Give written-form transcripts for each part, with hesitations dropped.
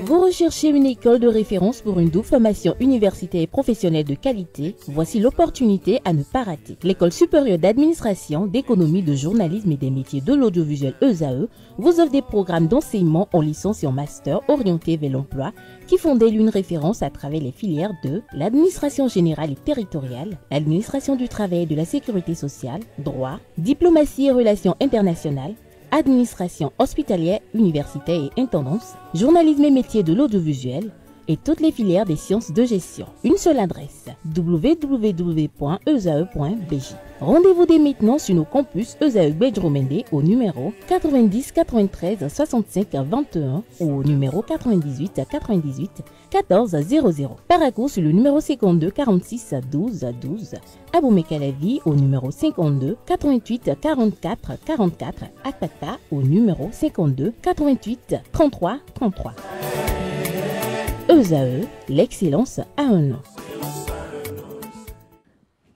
Vous recherchez une école de référence pour une double formation universitaire et professionnelle de qualité? Voici l'opportunité à ne pas rater. L'École supérieure d'administration, d'économie, de journalisme et des métiers de l'audiovisuel ESAE vous offre des programmes d'enseignement en licence et en master orientés vers l'emploi qui font d'elle une référence à travers les filières de l'administration générale et territoriale, l'administration du travail et de la sécurité sociale, droit, diplomatie et relations internationales, administration hospitalière, universitaire et intendance, journalisme et métiers de l'audiovisuel et toutes les filières des sciences de gestion. Une seule adresse, www.esae.bj. Rendez-vous dès maintenant sur nos campus ESAE Bedjromende au numéro 90 93 65 21 ou au numéro 98 98 14 00. Paracourt sur le numéro 52 46 12 12. Aboumé-Calavi au numéro 52 88 44 44. Akpata au numéro 52 88 33 33. ESAE, l'excellence à un nom.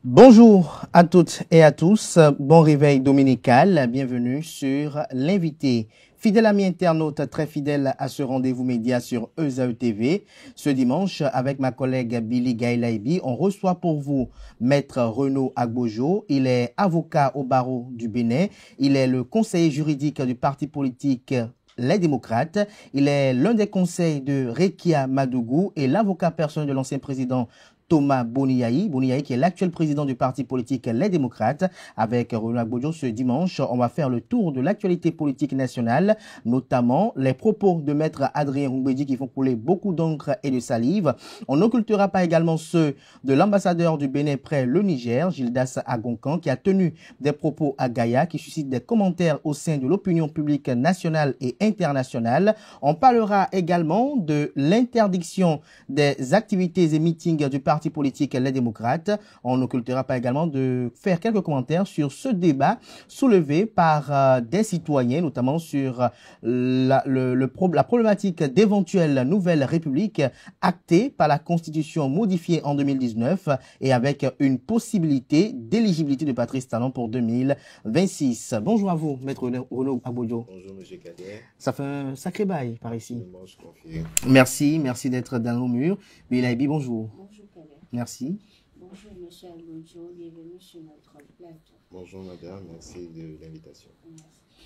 Bonjour à toutes et à tous, bon réveil dominical, bienvenue sur l'invité. Fidèle ami internaute, très fidèle à ce rendez-vous média sur ESAE TV. Ce dimanche, avec ma collègue Billy Gaïlaïbi, on reçoit pour vous Maître Renaud Agbojo. Il est avocat au barreau du Bénin. Il est le conseiller juridique du parti politique Les Démocrates. Il est l'un des conseils de Rekia Madougou et l'avocat personnel de l'ancien président Thomas Boniaï qui est l'actuel président du parti politique Les Démocrates. Avec Renaud Agbojo, ce dimanche, on va faire le tour de l'actualité politique nationale, notamment les propos de Maître Adrien Roumbédi qui font couler beaucoup d'encre et de salive. On n'occultera pas également ceux de l'ambassadeur du Bénin près le Niger, Gildas Agonkan, qui a tenu des propos à Gaïa qui suscitent des commentaires au sein de l'opinion publique nationale et internationale. On parlera également de l'interdiction des activités et meetings du parti politique Les Démocrates. On n'occultera pas également de faire quelques commentaires sur ce débat soulevé par des citoyens, notamment sur la problématique d'éventuelles nouvelles républiques actées par la Constitution modifiée en 2019 et avec une possibilité d'éligibilité de Patrice Talon pour 2026. Bonjour à vous, Maître Renaud Agbojo. Bonjour, M. Kader. Ça fait un sacré bail par ici. Je confirme. Merci d'être dans nos murs. Bilaibi, bonjour. Bonjour, Kader. Merci. Bonjour, M. Agbojo. Bienvenue sur notre plateau. Bonjour, madame. Merci de l'invitation.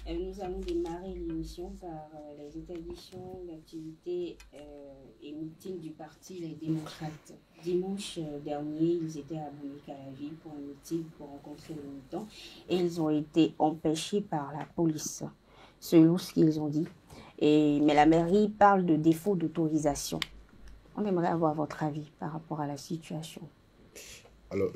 Nous allons démarrer l'émission par les interdiction d'activités et meetings du parti Les Démocrates. Dimanche dernier, ils étaient à Aboumé-Calavi pour un meeting pour rencontrer les militants et ils ont été empêchés par la police, selon ce qu'ils ont dit. Mais la mairie parle de défaut d'autorisation. On aimerait avoir votre avis par rapport à la situation. Alors,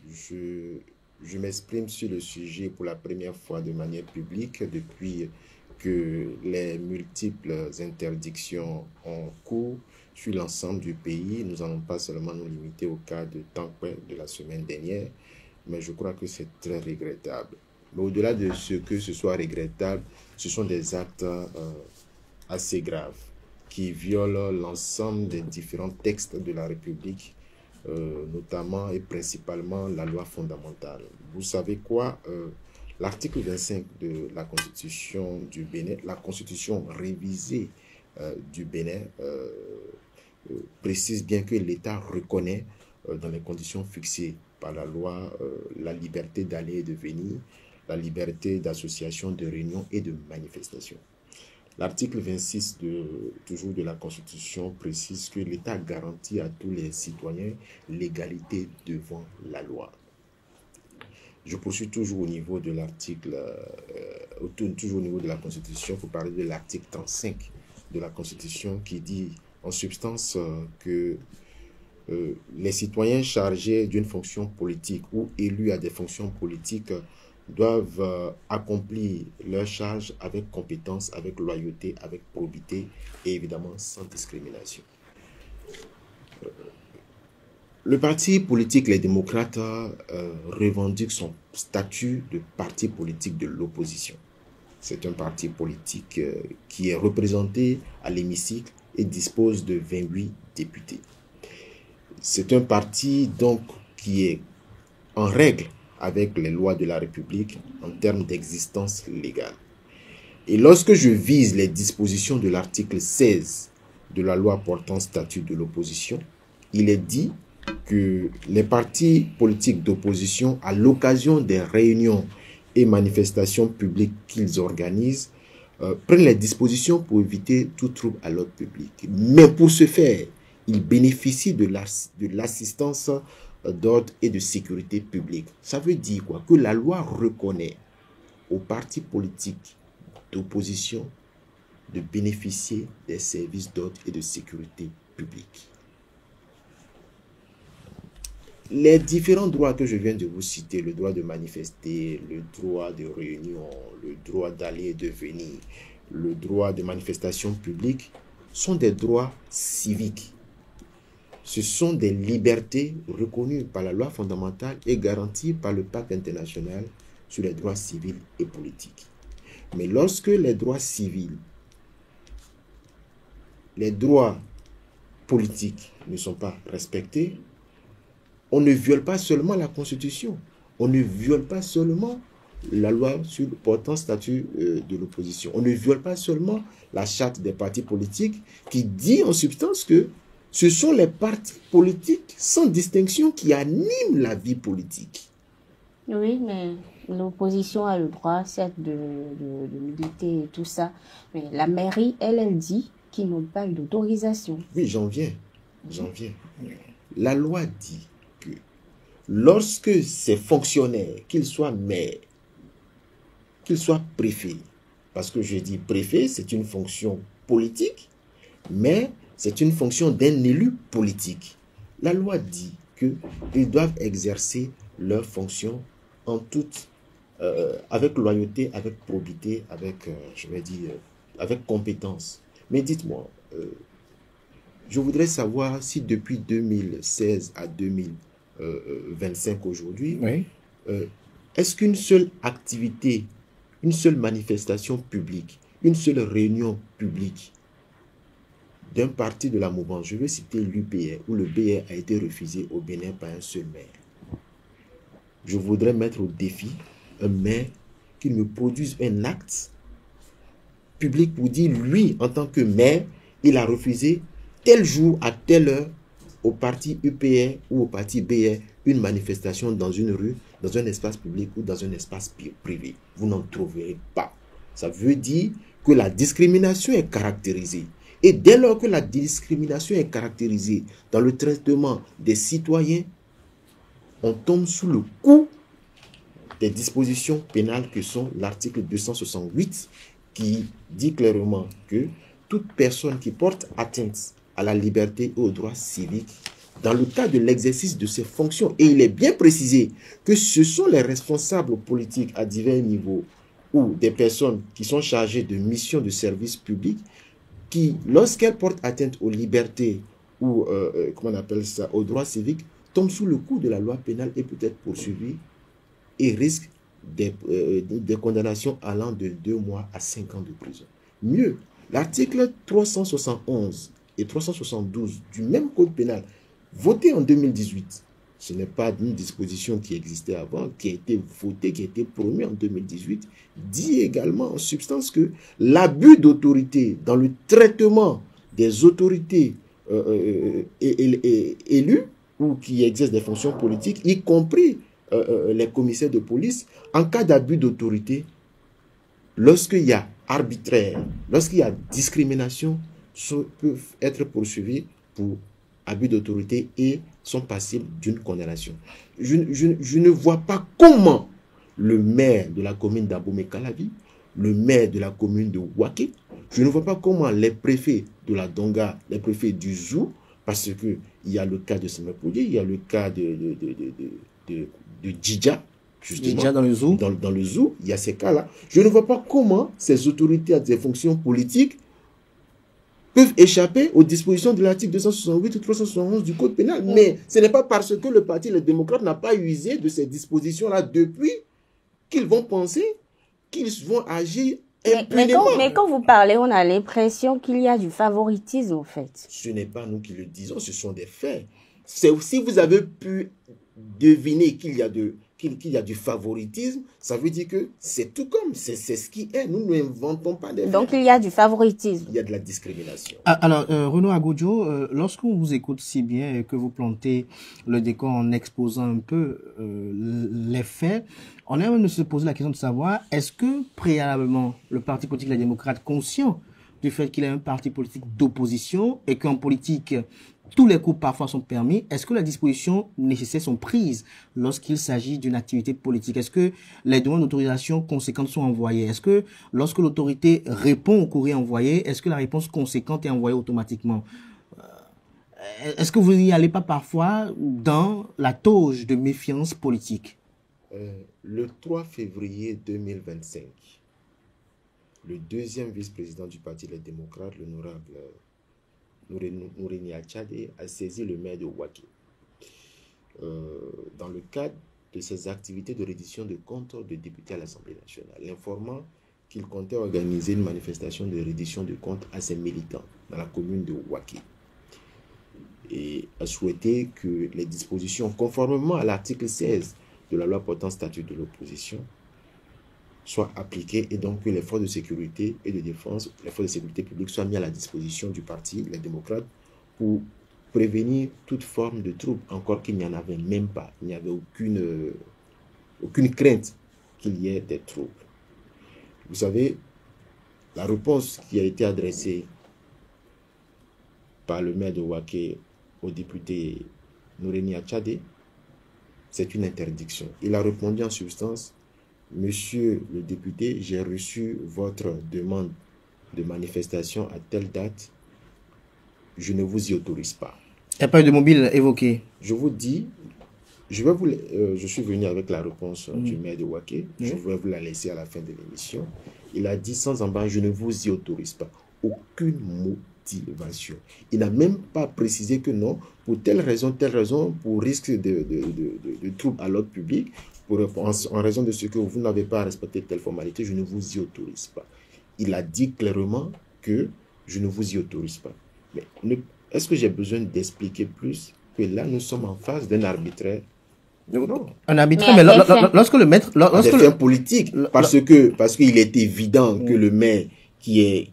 je m'exprime sur le sujet pour la première fois de manière publique depuis que les multiples interdictions en cours sur l'ensemble du pays. Nous n'allons pas seulement nous limiter au cas de Tankoué de la semaine dernière, mais je crois que c'est très regrettable. Mais au-delà de ce que ce soit regrettable, ce sont des actes assez graves qui violent l'ensemble des différents textes de la République, notamment et principalement la loi fondamentale. Vous savez quoi? L'article 25 de la Constitution du Bénin, la Constitution révisée du Bénin, précise bien que l'État reconnaît dans les conditions fixées par la loi la liberté d'aller et de venir, la liberté d'association, de réunion et de manifestation. L'article 26 toujours de la Constitution précise que l'État garantit à tous les citoyens l'égalité devant la loi. Je poursuis toujours au niveau de l'article, toujours au niveau de la Constitution, pour parler de l'article 35 de la Constitution qui dit en substance que les citoyens chargés d'une fonction politique ou élus à des fonctions politiques doivent accomplir leurs charges avec compétence, avec loyauté, avec probité et évidemment sans discrimination. Le parti politique Les Démocrates revendique son statut de parti politique de l'opposition. C'est un parti politique qui est représenté à l'hémicycle et dispose de 28 députés. C'est un parti donc qui est en règle avec les lois de la République en termes d'existence légale. Et lorsque je vise les dispositions de l'article 16 de la loi portant statut de l'opposition, il est dit que les partis politiques d'opposition, à l'occasion des réunions et manifestations publiques qu'ils organisent, prennent les dispositions pour éviter tout trouble à l'ordre public. Mais pour ce faire, ils bénéficient de l'assistance d'ordre et de sécurité publique. Ça veut dire quoi? Que la loi reconnaît aux partis politiques d'opposition de bénéficier des services d'ordre et de sécurité publique. Les différents droits que je viens de vous citer, le droit de manifester, le droit de réunion, le droit d'aller et de venir, le droit de manifestation publique, sont des droits civiques. Ce sont des libertés reconnues par la loi fondamentale et garanties par le pacte international sur les droits civils et politiques. Mais lorsque les droits civils, les droits politiques ne sont pas respectés, on ne viole pas seulement la Constitution, on ne viole pas seulement la loi sur portant statut de l'opposition, on ne viole pas seulement la charte des partis politiques qui dit en substance que ce sont les partis politiques sans distinction qui animent la vie politique. Oui, mais l'opposition a le droit, certes, de militer et tout ça, mais la mairie, elle dit qu'ils n'ont pas eu d'autorisation. Oui, j'en viens. La loi dit que lorsque ces fonctionnaires, qu'ils soient maires, qu'ils soient préfets, parce que je dis préfet, c'est une fonction politique, mais c'est une fonction d'un élu politique. La loi dit qu'ils doivent exercer leur fonction en toute, avec loyauté, avec probité, avec, avec compétence. Mais dites-moi, je voudrais savoir si depuis 2016 à 2025 aujourd'hui, Oui. Est-ce qu'une seule activité, une seule manifestation publique, une seule réunion publique d'un parti de la mouvance, je veux citer l'UPR, où le BR a été refusé au Bénin par un seul maire. Je voudrais mettre au défi un maire qu'il me produise un acte public pour dire, lui, en tant que maire, il a refusé tel jour, à telle heure, au parti UPR ou au parti BR, une manifestation dans une rue, dans un espace public ou dans un espace privé. Vous n'en trouverez pas. Ça veut dire que la discrimination est caractérisée. Et dès lors que la discrimination est caractérisée dans le traitement des citoyens, on tombe sous le coup des dispositions pénales que sont l'article 268 qui dit clairement que toute personne qui porte atteinte à la liberté et aux droits civiques dans le cas de l'exercice de ses fonctions, et il est bien précisé que ce sont les responsables politiques à divers niveaux ou des personnes qui sont chargées de missions de service public qui, lorsqu'elles portent atteinte aux libertés ou, comment on appelle ça, aux droits civiques, tombent sous le coup de la loi pénale et peut être poursuivis et risquent des condamnations allant de 2 mois à 5 ans de prison. Mieux, l'article 371 et 372 du même code pénal, voté en 2018, ce n'est pas une disposition qui existait avant, qui a été votée, qui a été promue en 2018, dit également en substance que l'abus d'autorité dans le traitement des autorités élues ou qui exercent des fonctions politiques, y compris les commissaires de police, en cas d'abus d'autorité, lorsqu'il y a arbitraire, lorsqu'il y a discrimination, peuvent être poursuivis pour abus d'autorité et sont passibles d'une condamnation. Je ne vois pas comment le maire de la commune d'Abomey-Calavi, le maire de la commune de Ouaké, je ne vois pas comment les préfets de la Donga, les préfets du Zou, parce qu'il y a le cas de Semepouli, il y a le cas de Djidja, justement, Djidja dans le Zou. Dans le Zou, il y a ces cas-là. Je ne vois pas comment ces autorités à des fonctions politiques peuvent échapper aux dispositions de l'article 268 ou 371 du Code pénal. Mais ce n'est pas parce que le Parti Les Démocrates n'a pas usé de ces dispositions-là depuis qu'ils vont penser qu'ils vont agir impunément. Mais quand vous parlez, on a l'impression qu'il y a du favoritisme, en fait. Ce n'est pas nous qui le disons, ce sont des faits. Si vous avez pu deviner qu'il y a qu'il y a du favoritisme, ça veut dire que c'est tout comme, c'est ce qui est. Nous n'inventons pas des faits. Donc, il y a du favoritisme. Il y a de la discrimination. Alors, Renaud Agodjo, lorsqu'on vous écoute si bien et que vous plantez le décor en exposant un peu les faits, on a même de se poser la question de savoir, est-ce que préalablement, le Parti politique Les Démocrates, conscient du fait qu'il est un parti politique d'opposition et qu'en politique, tous les coups parfois sont permis, est-ce que les dispositions nécessaires sont prises lorsqu'il s'agit d'une activité politique? Est-ce que les demandes d'autorisation conséquentes sont envoyées? Est-ce que lorsque l'autorité répond au courrier envoyé, est-ce que la réponse conséquente est envoyée automatiquement? Est-ce que vous n'y allez pas parfois dans la toge de méfiance politique? Le 3 février 2025, le deuxième vice-président du Parti Les Démocrates, l'honorable Nouréni Achadé, a saisi le maire de Ouaké dans le cadre de ses activités de reddition de comptes de députés à l'Assemblée nationale, l'informant qu'il comptait organiser une manifestation de reddition de comptes à ses militants dans la commune de Ouaké et a souhaité que les dispositions, conformément à l'article 16 de la loi portant statut de l'opposition, soient appliquées et donc que les forces de sécurité et de défense, les forces de sécurité publique soient mises à la disposition du parti, les démocrates, pour prévenir toute forme de trouble, encore qu'il n'y en avait même pas. Il n'y avait aucune crainte qu'il y ait des troubles. Vous savez, la réponse qui a été adressée par le maire de Ouaké au député Nouréni Achadé, c'est une interdiction. Il a répondu en substance: Monsieur le député, j'ai reçu votre demande de manifestation à telle date. Je ne vous y autorise pas. Il n'y a pas eu de mobile évoqué. Je vous dis, je suis venu avec la réponse du maire de Ouaké. Je vais vous la laisser à la fin de l'émission. Il a dit sans embarras, je ne vous y autorise pas. Aucune motivation. Il n'a même pas précisé que non, pour telle raison, pour risque de trouble à l'ordre public, en raison de ce que vous n'avez pas respecté telle formalité, je ne vous y autorise pas. Il a dit clairement que je ne vous y autorise pas. Mais est-ce que j'ai besoin d'expliquer plus que là, nous sommes en face d'un arbitraire? Non. Un arbitraire, mais lorsque le maître... Lorsque des fins politiques, parce qu'il est évident que le maire qui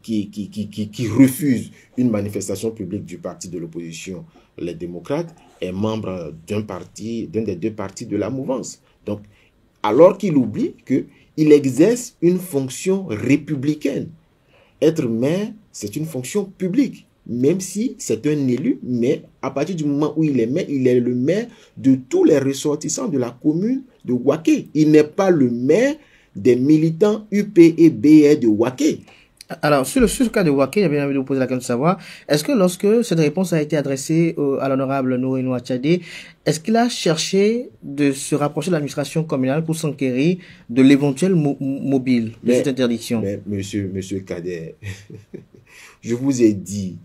refuse une manifestation publique du parti de l'opposition, les démocrates, est membre d'un des deux partis de la mouvance. Donc, alors qu'il oublie qu'il exerce une fonction républicaine. Être maire, c'est une fonction publique, même si c'est un élu, mais à partir du moment où il est maire, il est le maire de tous les ressortissants de la commune de Ouaké. Il n'est pas le maire des militants UP et BR de Ouaké. Alors, sur le cas de Ouaké, j'ai bien envie de vous poser la question de savoir, est-ce que lorsque cette réponse a été adressée à l'honorable Nouréni Achadé, est-ce qu'il a cherché de se rapprocher de l'administration communale pour s'enquérir de l'éventuel mobile de cette interdiction? Mais monsieur Kader, je vous ai dit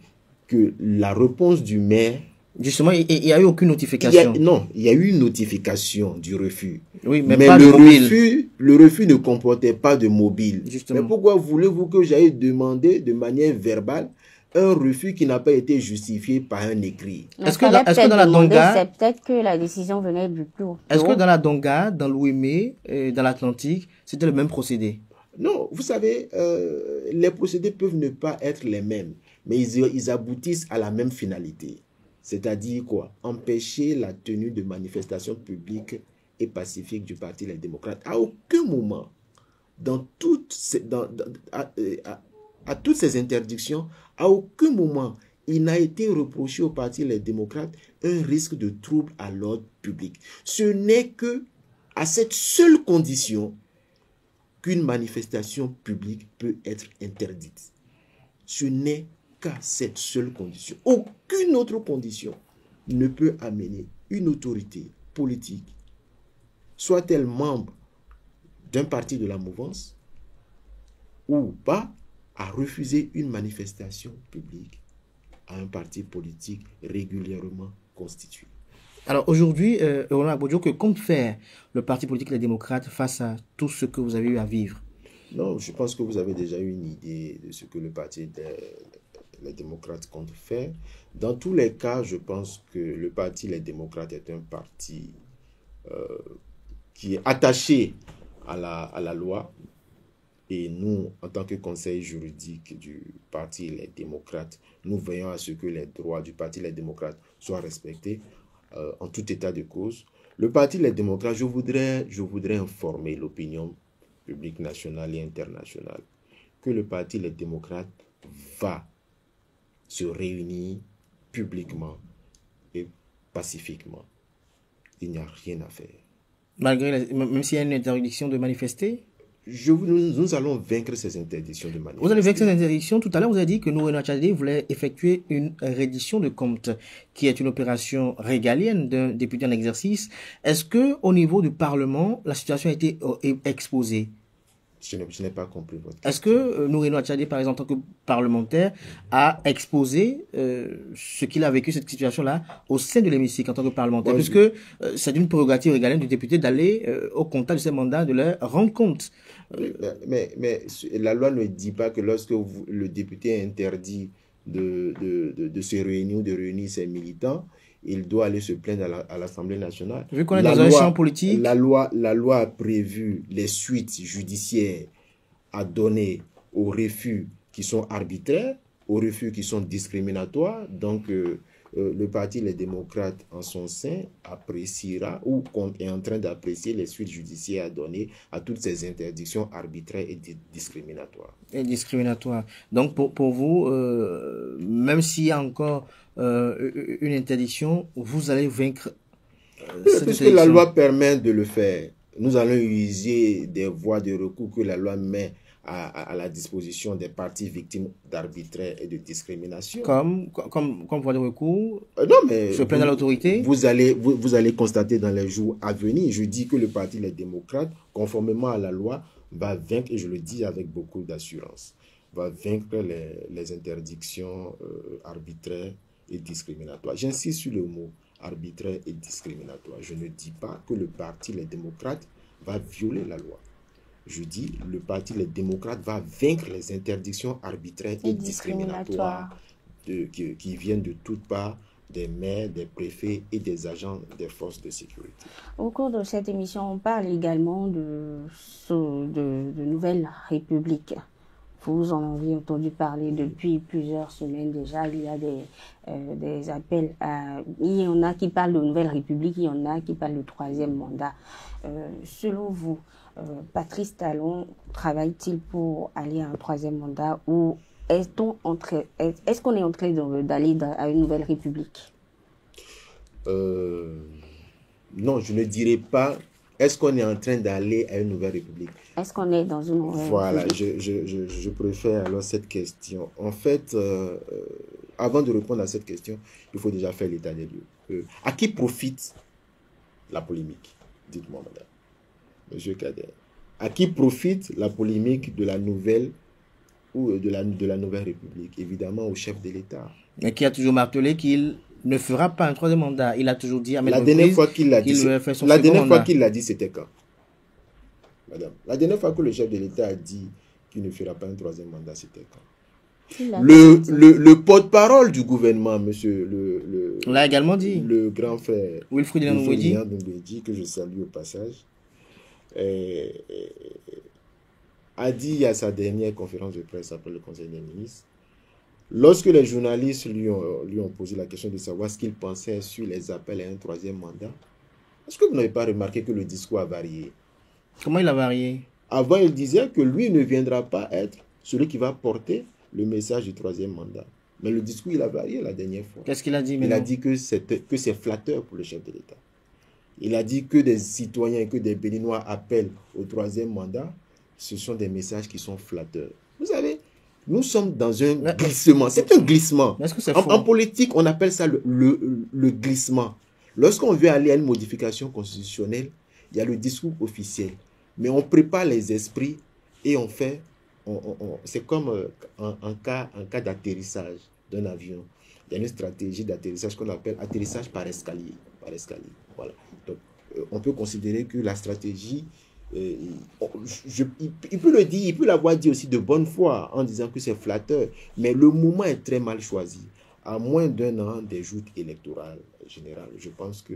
que la réponse du maire... Justement, il n'y a eu aucune notification. Il y a eu une notification du refus. Oui, mais pas le refus ne comportait pas de mobile. Justement. Mais pourquoi voulez-vous que j'aille demander de manière verbale un refus qui n'a pas été justifié par un écrit? Est-ce que dans la Donga... C'est peut-être que la décision venait du plus haut. Est-ce que dans la Donga, dans l'Ouémé, dans l'Atlantique, c'était le même procédé? Non, vous savez, les procédés peuvent ne pas être les mêmes, mais ils aboutissent à la même finalité. C'est-à-dire quoi? Empêcher la tenue de manifestations publiques et pacifiques du Parti Les Démocrates. À aucun moment, à toutes ces interdictions, à aucun moment, il n'a été reproché au Parti Les Démocrates un risque de trouble à l'ordre public. Ce n'est que à cette seule condition qu'une manifestation publique peut être interdite. Ce n'est qu'à cette seule condition. Aucune autre condition ne peut amener une autorité politique, soit-elle membre d'un parti de la mouvance ou pas, à refuser une manifestation publique à un parti politique régulièrement constitué. Alors aujourd'hui, Renaud Agodjo, que compte faire le Parti politique Les Démocrates face à tout ce que vous avez eu à vivre? Non, je pense que vous avez déjà eu une idée de ce que le Parti Les Démocrates compte faire. Dans tous les cas, je pense que le Parti Les Démocrates est un parti qui est attaché à la loi. Et nous, en tant que conseil juridique du Parti Les Démocrates, nous veillons à ce que les droits du Parti Les Démocrates soient respectés en tout état de cause. Le Parti Les Démocrates, je voudrais informer l'opinion publique nationale et internationale que le Parti Les Démocrates va se réunir publiquement et pacifiquement. Il n'y a rien à faire. Même s'il y a une interdiction de manifester? Nous allons vaincre ces interdictions de manifester. Vous allez vaincre ces interdictions. Tout à l'heure, vous avez dit que Noureno Tchadé voulait effectuer une reddition de comptes, qui est une opération régalienne d'un député en exercice. Est-ce que, au niveau du Parlement, la situation a été exposée? Je n'ai pas compris votre question. Est-ce que Noureno Tchadé, par exemple, en tant que parlementaire, a exposé ce qu'il a vécu, cette situation-là, au sein de l'hémicycle en tant que parlementaire? Parce que c'est une prérogative régalienne du député d'aller au contact de ses mandats, de leur rendre compte. Mais la loi ne dit pas que lorsque le député est interdit de se réunir ou de réunir ses militants, il doit aller se plaindre à l'Assemblée nationale. Vu qu'on est dans un champ politique. La loi a prévu les suites judiciaires à donner aux refus qui sont arbitraires, aux refus qui sont discriminatoires. Donc, le Parti Les Démocrates, en son sein, appréciera ou est en train d'apprécier les suites judiciaires à donner à toutes ces interdictions arbitraires et discriminatoires. Donc, pour vous, même s'il y a encore une interdiction, vous allez vaincre cette puisque la loi permet de le faire. Nous allons user des voies de recours que la loi met à la disposition des parties victimes d'arbitraire et de discrimination. Comme voie de recours? Non, mais se plaindre à l'autorité? Vous allez constater dans les jours à venir. Je dis que le Parti Les Démocrates, conformément à la loi, va vaincre, et je le dis avec beaucoup d'assurance, va vaincre les interdictions arbitraires et discriminatoires. J'insiste sur le mot arbitraire et discriminatoire. Je ne dis pas que le Parti Les Démocrates va violer la loi. Je dis le Parti Les Démocrates va vaincre les interdictions arbitraires et discriminatoires qui viennent de toutes parts, des maires, des préfets et des agents des forces de sécurité. Au cours de cette émission, on parle également de Nouvelle République. Vous en avez entendu parler depuis plusieurs semaines déjà. Il y a des appels il y en a qui parlent de Nouvelle République, il y en a qui parlent de troisième mandat. Selon vous, Patrice Talon travaille-t-il pour aller à un troisième mandat, ou est-ce qu'on est en train d'aller à une Nouvelle République? Non, je ne dirais pas. Est-ce qu'on est en train d'aller à une Nouvelle République? Est-ce qu'on est dans une Nouvelle Voilà, République? je préfère alors cette question. En fait, avant de répondre à cette question, il faut déjà faire l'état des lieux. À qui profite la polémique? Dites-moi, madame. Monsieur Kader. À qui profite la polémique de la nouvelle ou de la Nouvelle République? Évidemment, au chef de l'État. Mais qui a toujours martelé qu'il ne fera pas un troisième mandat. Il a toujours dit à la dernière fois qu'il l'a dit, c'était quand? Madame, la dernière fois que le chef de l'État a dit qu'il ne fera pas un troisième mandat, c'était quand? Le porte-parole du gouvernement, monsieur l'a également dit. Le grand frère Wilfried Ndoumbédi, que je salue au passage, a dit à sa dernière conférence de presse après le Conseil des ministres, lorsque les journalistes lui ont posé la question de savoir ce qu'il pensait sur les appels à un troisième mandat, est-ce que vous n'avez pas remarqué que le discours a varié? Comment il a varié? Avant, il disait que lui ne viendra pas être celui qui va porter le message du troisième mandat. Mais le discours, il a varié la dernière fois. Qu'est-ce qu'il a dit maintenant? Il a dit que c'est flatteur pour le chef de l'État. Il a dit que des citoyens, que des Béninois appellent au troisième mandat. Ce sont des messages qui sont flatteurs. Vous savez, nous sommes dans un glissement. C'est un glissement. En politique, on appelle ça le glissement. Lorsqu'on veut aller à une modification constitutionnelle, il y a le discours officiel. Mais on prépare les esprits et on fait... c'est comme en cas d'atterrissage d'un avion. Il y a une stratégie d'atterrissage qu'on appelle atterrissage par escalier. Voilà. Donc, on peut considérer que la stratégie... il peut le dire, il peut l'avoir dit aussi de bonne foi en disant que c'est flatteur, mais le moment est très mal choisi. À moins d'un an des joutes électorales générales, je pense que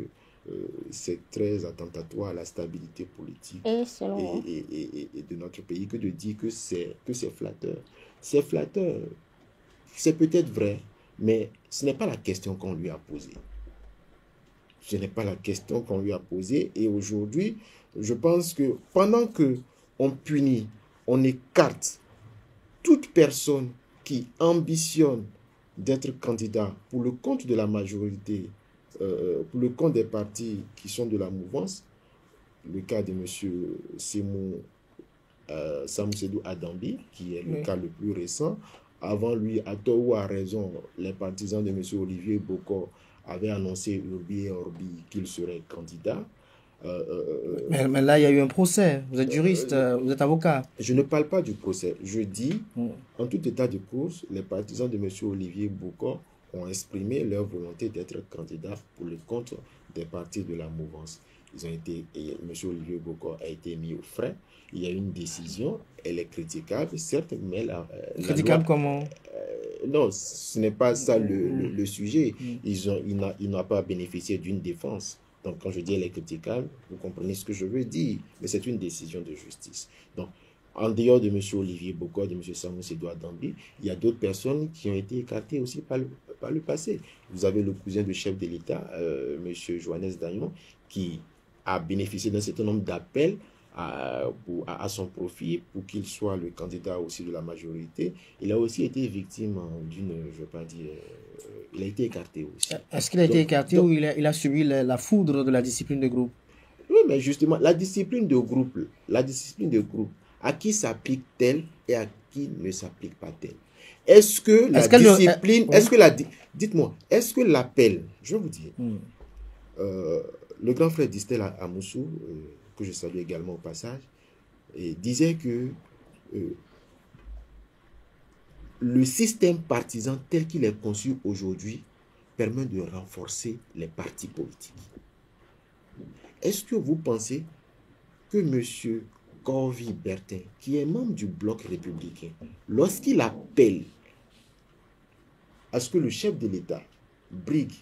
c'est très attentatoire à la stabilité politique et selon et de notre pays que de dire que c'est flatteur. C'est flatteur. C'est peut-être vrai, mais ce n'est pas la question qu'on lui a posée. Ce n'est pas la question qu'on lui a posée. Et aujourd'hui, je pense que pendant qu'on punit, on écarte toute personne qui ambitionne d'être candidat pour le compte de la majorité, pour le compte des partis qui sont de la mouvance, le cas de M. Samusedou Adambi, qui est le cas le plus récent. Avant lui, à tort ou à raison, les partisans de M. Olivier Bokor avaient annoncé Urbi et Orbi qu'il serait candidat. Mais là, il y a eu un procès. Vous êtes juriste, vous êtes avocat. Je ne parle pas du procès. Je dis, en tout état de cause, les partisans de M. Olivier Bokor ont exprimé leur volonté d'être candidats pour le compte des partis de la mouvance. M. Olivier Bokor a été mis au frais. Il y a une décision, elle est critiquable, certes, mais critiquable comment? Non, ce n'est pas ça le sujet. Il n'a pas bénéficié d'une défense. Donc, quand je dis elle est critiquable, vous comprenez ce que je veux dire. Mais c'est une décision de justice. Donc, en dehors de M. Olivier Bokor, de M. Samusedou Adambi, il y a d'autres personnes qui ont été écartées aussi par le passé. Vous avez le cousin du chef de l'État, M. Johannes Dagnon, qui a bénéficié d'un certain nombre d'appels à son profit pour qu'il soit le candidat aussi de la majorité. Il a aussi été victime d'une, je ne veux pas dire, il a été écarté aussi. Est-ce qu'il a été écarté ou il a subi la foudre de la discipline de groupe? Oui, mais justement, la discipline de groupe, à qui s'applique-t-elle et à qui ne s'applique pas telle? Est-ce que la discipline, dites-moi, est-ce que l'appel, je vais vous dire, le grand frère d'Istel Amoussou, que je salue également au passage, disait que le système partisan tel qu'il est conçu aujourd'hui permet de renforcer les partis politiques. Est-ce que vous pensez que M. Corvi Bertin, qui est membre du bloc républicain, lorsqu'il appelle à ce que le chef de l'État brigue,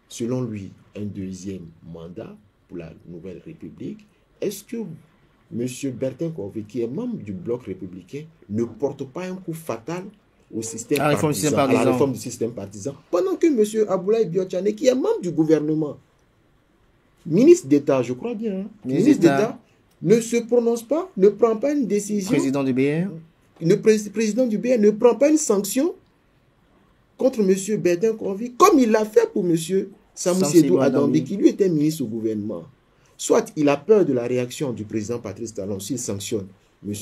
selon lui, un deuxième mandat pour la nouvelle République, est-ce que M. Bertin Corvi, qui est membre du bloc républicain, ne porte pas un coup fatal au système partisan, à la réforme du système partisan, pendant que M. Aboulaye Biotchane, qui est membre du gouvernement, ministre d'État, je crois bien, ministre d'État, ne se prononce pas, ne prend pas une décision. Président du BR. Le président du BR ne prend pas une sanction contre M. Bertin Corvi, comme il l'a fait pour M. Samusedou Adambi, qui lui était ministre au gouvernement. Soit il a peur de la réaction du président Patrice Talon s'il sanctionne M.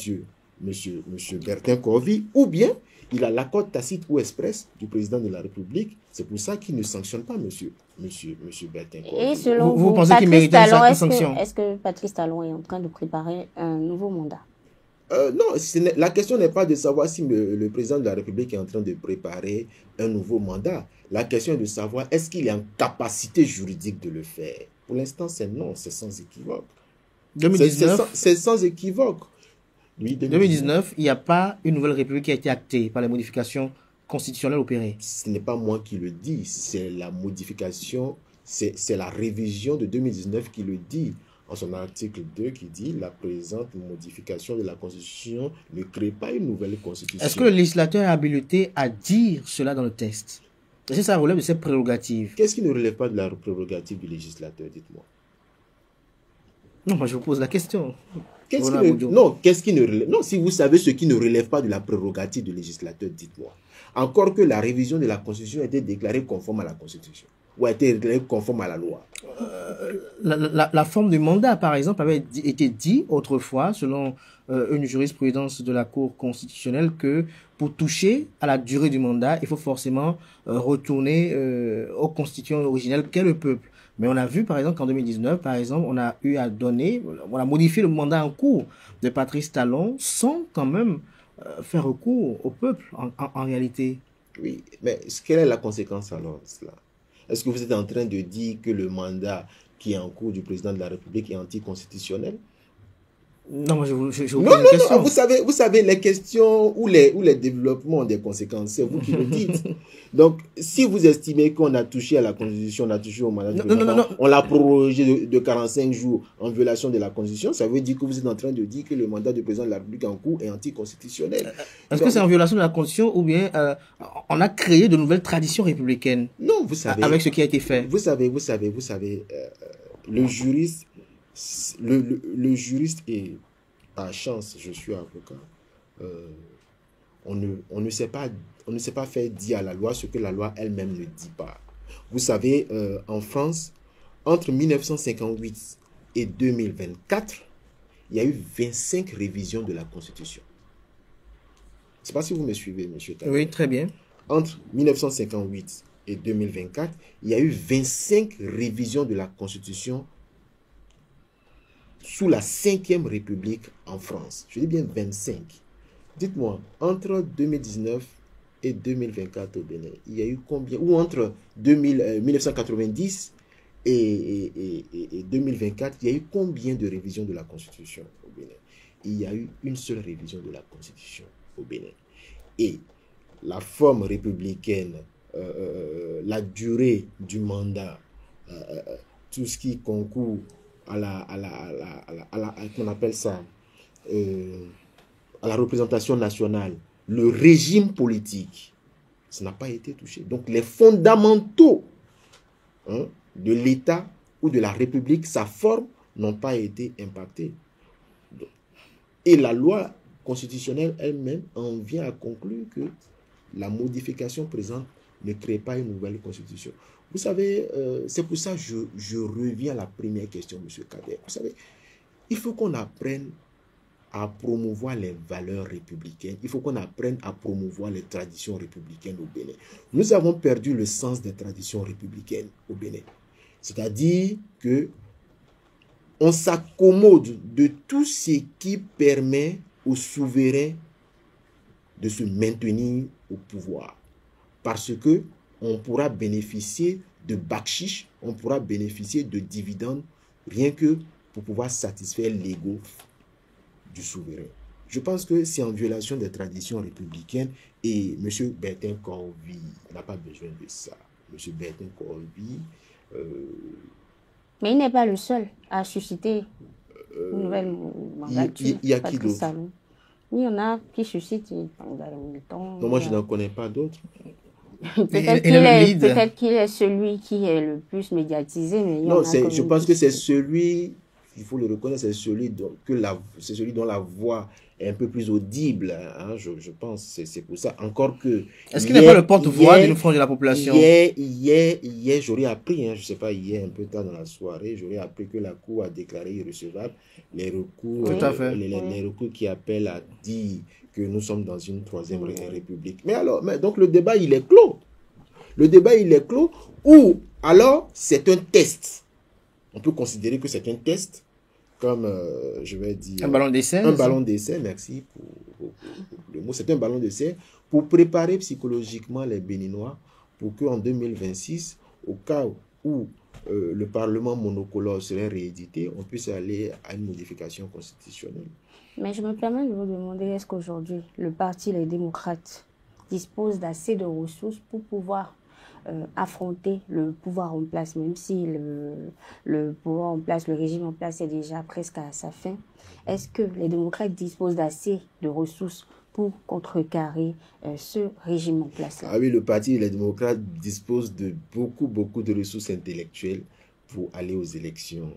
Bertin Corvi, ou bien il a l'accord tacite ou express du président de la République. C'est pour ça qu'il ne sanctionne pas M. Bertin Corvi. Et selon vous pensez qu'il mérite une sanction? Est-ce que Patrice Talon est en train de préparer un nouveau mandat? Non, la question n'est pas de savoir si le président de la République est en train de préparer un nouveau mandat. La question est de savoir est-ce qu'il est en capacité juridique de le faire. Pour l'instant, c'est non, c'est sans équivoque. 2019, c'est sans équivoque. Oui, 2019, il n'y a pas une nouvelle République qui a été actée par les modifications constitutionnelles opérées. Ce n'est pas moi qui le dis, c'est la modification, c'est la révision de 2019 qui le dit. En son article 2 qui dit la présente modification de la Constitution ne crée pas une nouvelle Constitution. Est-ce que le législateur est habilité à dire cela dans le texte? Est-ce que ça relève de ses prérogatives? Qu'est-ce qui ne relève pas de la prérogative du législateur, dites-moi? Non, moi je vous pose la question. Qu'est-ce qui ne relève? Non, si vous savez ce qui ne relève pas de la prérogative du législateur, dites-moi. Encore que la révision de la Constitution a été déclarée conforme à la Constitution ou a été déclarée conforme à la loi. La forme du mandat, par exemple, avait été dit autrefois, selon une jurisprudence de la Cour constitutionnelle, que pour toucher à la durée du mandat, il faut forcément retourner au constituant originel qu'est le peuple. Mais on a vu, par exemple, qu'en 2019, par exemple, on a eu à donner, on a modifié le mandat en cours de Patrice Talon sans quand même faire recours au peuple, en réalité. Oui, mais quelle est la conséquence alors de cela? Est-ce que vous êtes en train de dire que le mandat qui est en cours du président de la République est anticonstitutionnel? Non, moi je vous Non, pose non, une question. non, vous savez, les questions ou les développements ont des conséquences, c'est vous qui le dites. Donc, si vous estimez qu'on a touché à la Constitution, on a touché au mandat du président, Non. on l'a prorogé de 45 jours en violation de la Constitution, ça veut dire que vous êtes en train de dire que le mandat du président de la République en cours est anticonstitutionnel. Est-ce que c'est en violation de la Constitution ou bien on a créé de nouvelles traditions républicaines Non, vous savez. avec ce qui a été fait? Vous savez, le juriste, le juriste est, par chance, je suis avocat, on ne sait pas faire dire à la loi ce que la loi elle-même ne dit pas. Vous savez, en France, entre 1958 et 2024, il y a eu 25 révisions de la Constitution. Je ne sais pas si vous me suivez, monsieur Taylor. Oui, très bien. Entre 1958 et 2024, il y a eu 25 révisions de la Constitution sous la 5e République en France. Je dis bien 25. Dites-moi, entre 2019 et 2024 au Bénin, il y a eu combien? Ou entre 1990 et 2024, il y a eu combien de révisions de la Constitution au Bénin? Il y a eu une seule révision de la Constitution au Bénin. Et la forme républicaine, la durée du mandat, tout ce qui concourt qu'on appelle ça, à la représentation nationale, le régime politique, ça n'a pas été touché. Donc les fondamentaux de l'État ou de la République, sa forme, n'ont pas été impactés. Et la loi constitutionnelle elle-même en vient à conclure que la modification présente ne crée pas une nouvelle constitution. Vous savez, c'est pour ça que je reviens à la première question, M. Kader. Vous savez, il faut qu'on apprenne à promouvoir les valeurs républicaines. Il faut qu'on apprenne à promouvoir les traditions républicaines au Bénin. Nous avons perdu le sens des traditions républicaines au Bénin. C'est-à-dire que on s'accommode de tout ce qui permet aux souverains de se maintenir au pouvoir. Parce que on pourra bénéficier de bakshish, on pourra bénéficier de dividendes, rien que pour pouvoir satisfaire l'ego du souverain. Je pense que c'est en violation des traditions républicaines et M. Bertin Corvy n'a pas besoin de ça. M. Bertin Corvy... Mais il n'est pas le seul à susciter une nouvelle mandature. Il y a qui d'autre? Il y en a qui suscitent. Non, moi, je n'en connais pas d'autres. Peut-être qu'il est celui qui est le plus médiatisé. Mais il y en a je pense que c'est celui, il faut le reconnaître, c'est celui dont la voix est un peu plus audible. Hein, je pense, c'est pour ça. Encore que... Est-ce qu'il n'est pas le porte-voix d'une frange de la population? Hier, j'aurais appris, je ne sais pas, hier, un peu tard dans la soirée, j'aurais appris que la Cour a déclaré irrecevable les recours, les recours qui appellent à dire que nous sommes dans une troisième république. Mais donc le débat, il est clos. Le débat, il est clos, ou alors c'est un test. On peut considérer que c'est un test, comme, je vais dire... Un ballon d'essai. Un ballon d'essai, merci pour le mot. C'est un ballon d'essai pour préparer psychologiquement les Béninois pour qu'en 2026, au cas où le Parlement monocolore serait réédité, on puisse aller à une modification constitutionnelle. Mais je me permets de vous demander, est-ce qu'aujourd'hui, le Parti Les Démocrates dispose d'assez de ressources pour pouvoir affronter le pouvoir en place, même si le pouvoir en place, le régime en place est déjà presque à sa fin? Est-ce que les démocrates disposent d'assez de ressources pour contrecarrer ce régime en place-là? Ah oui, le Parti Les Démocrates dispose de beaucoup de ressources intellectuelles pour aller aux élections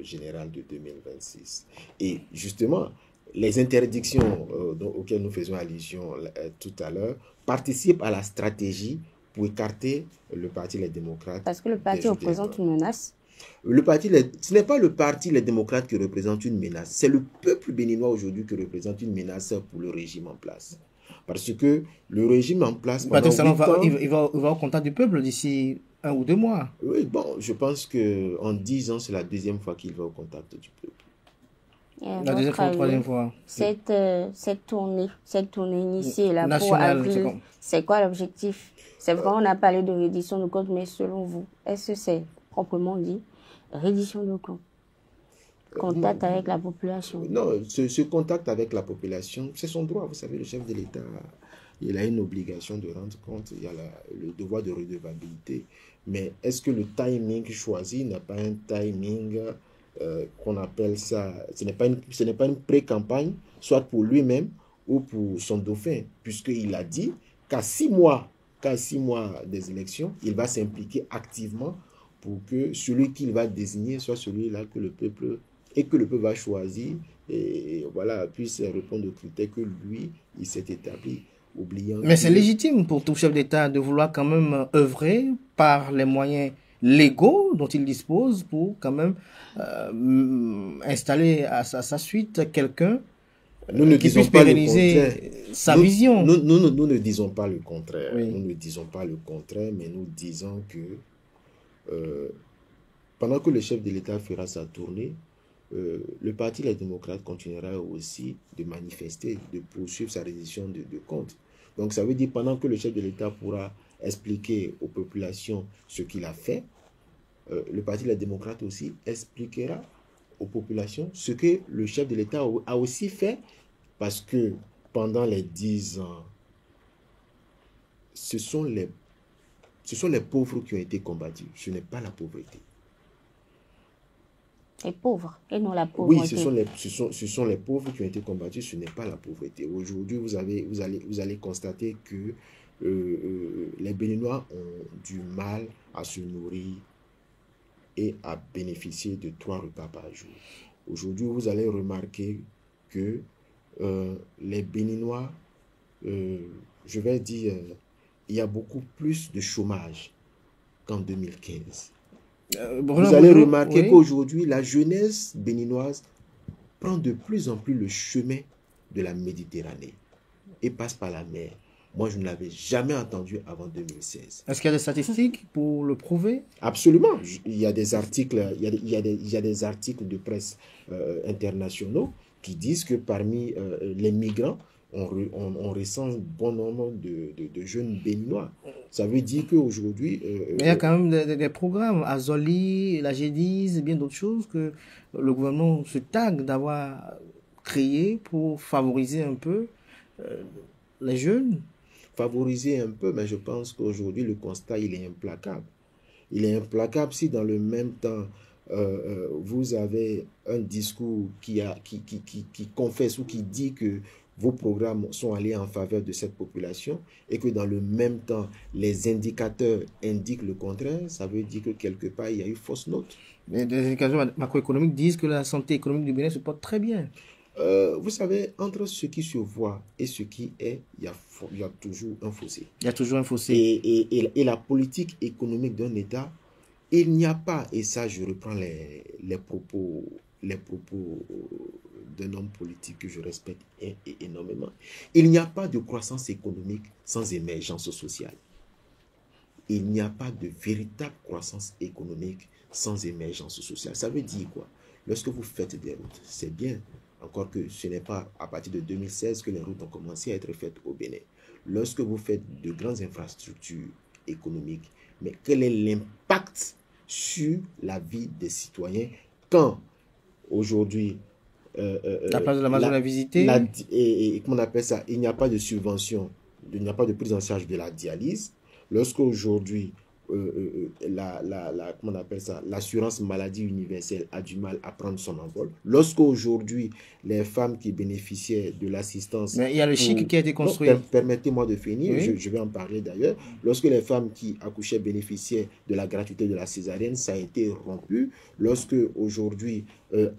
générales de 2026. Et justement, les interdictions auxquelles nous faisons allusion tout à l'heure participent à la stratégie pour écarter le Parti Les Démocrates. Parce que le parti représente une menace. Ce n'est pas le Parti Les Démocrates qui représente une menace, c'est le peuple béninois aujourd'hui qui représente une menace pour le régime en place. Parce que le régime en place... Il va au contact du peuple d'ici 1 ou 2 mois. Oui, bon, je pense qu'en 10 ans, c'est la deuxième fois qu'il va au contact du peuple. La deuxième fois ou troisième fois. Cette tournée initiée là pour avril, c'est quoi l'objectif? C'est vraiment, on a parlé de reddition de comptes, mais selon vous, est-ce que c'est proprement dit reddition de comptes? Contact avec la population. Non, ce contact avec la population, c'est son droit. Vous savez, le chef de l'État, il a une obligation de rendre compte, il y a le devoir de redevabilité. Mais est-ce que le timing choisi n'a pas un timing qu'on appelle ça, ce n'est pas une pré-campagne, soit pour lui-même ou pour son dauphin, puisqu'il a dit qu'à 6 mois des élections, il va s'impliquer activement pour que celui qu'il va désigner soit celui-là que le peuple va choisir et voilà, puisse répondre aux critères que lui, il s'est établi. Mais c'est légitime pour tout chef d'État de vouloir quand même œuvrer par les moyens légaux dont il dispose pour quand même installer à sa suite quelqu'un qui puisse pérenniser sa vision. Nous ne disons pas le contraire. Oui. Nous ne disons pas le contraire, mais nous disons que pendant que le chef de l'État fera sa tournée, le Parti Les Démocrates continuera aussi de manifester, de poursuivre sa reddition de comptes. Donc ça veut dire pendant que le chef de l'État pourra expliquer aux populations ce qu'il a fait, le Parti Les Démocrates aussi expliquera aux populations ce que le chef de l'État a aussi fait, parce que pendant les 10 ans, ce sont les pauvres qui ont été combattus, ce n'est pas la pauvreté. Les pauvres et non la pauvreté. Oui, ce sont les pauvres qui ont été combattus, ce n'est pas la pauvreté. Aujourd'hui, vous allez constater que les Béninois ont du mal à se nourrir et à bénéficier de 3 repas par jour. Aujourd'hui, vous allez remarquer que les Béninois, je vais dire, il y a beaucoup plus de chômage qu'en 2015. Vous allez remarquer qu'aujourd'hui, la jeunesse béninoise prend de plus en plus le chemin de la Méditerranée et passe par la mer. Moi, je ne l'avais jamais entendu avant 2016. Est-ce qu'il y a des statistiques pour le prouver? Absolument. Il y a des articles, il y a des articles de presse internationaux qui disent que parmi les migrants, on ressent un bon nombre de jeunes béninois. Ça veut dire qu'aujourd'hui... il y a quand même des programmes, Azoli, la G10, bien d'autres choses que le gouvernement se targue d'avoir créé pour favoriser un peu les jeunes. Favoriser un peu, mais je pense qu'aujourd'hui, le constat, il est implacable. Il est implacable si dans le même temps, vous avez un discours qui confesse ou qui dit que vos programmes sont allés en faveur de cette population et que dans le même temps, les indicateurs indiquent le contraire, ça veut dire que quelque part, il y a eu fausse note. Mais des indicateurs macroéconomiques disent que la santé économique du Bénin se porte très bien. Vous savez, entre ce qui se voit et ce qui est, il y a toujours un fossé. Il y a toujours un fossé. Et la politique économique d'un État, il n'y a pas, et ça je reprends les propos d'un homme politique que je respecte énormément, il n'y a pas de croissance économique sans émergence sociale. Il n'y a pas de véritable croissance économique sans émergence sociale. Ça veut dire quoi? Lorsque vous faites des routes, c'est bien, encore que ce n'est pas à partir de 2016 que les routes ont commencé à être faites au Bénin. Lorsque vous faites de grandes infrastructures économiques, mais quel est l'impact sur la vie des citoyens quand aujourd'hui la place de l'Amazon à visiter et comment on appelle ça, il n'y a pas de subvention, il n'y a pas de prise en charge de la dialyse. Lorsque aujourd'hui comment on appelle ça, l'assurance maladie universelle a du mal à prendre son envol. Lorsque aujourd'hui les femmes qui bénéficiaient de l'assistance... Mais il y a le chic qui a été construit. Permettez-moi de finir, oui. je vais en parler d'ailleurs. Lorsque les femmes qui accouchaient bénéficiaient de la gratuité de la césarienne, ça a été rompu. Lorsque aujourd'hui,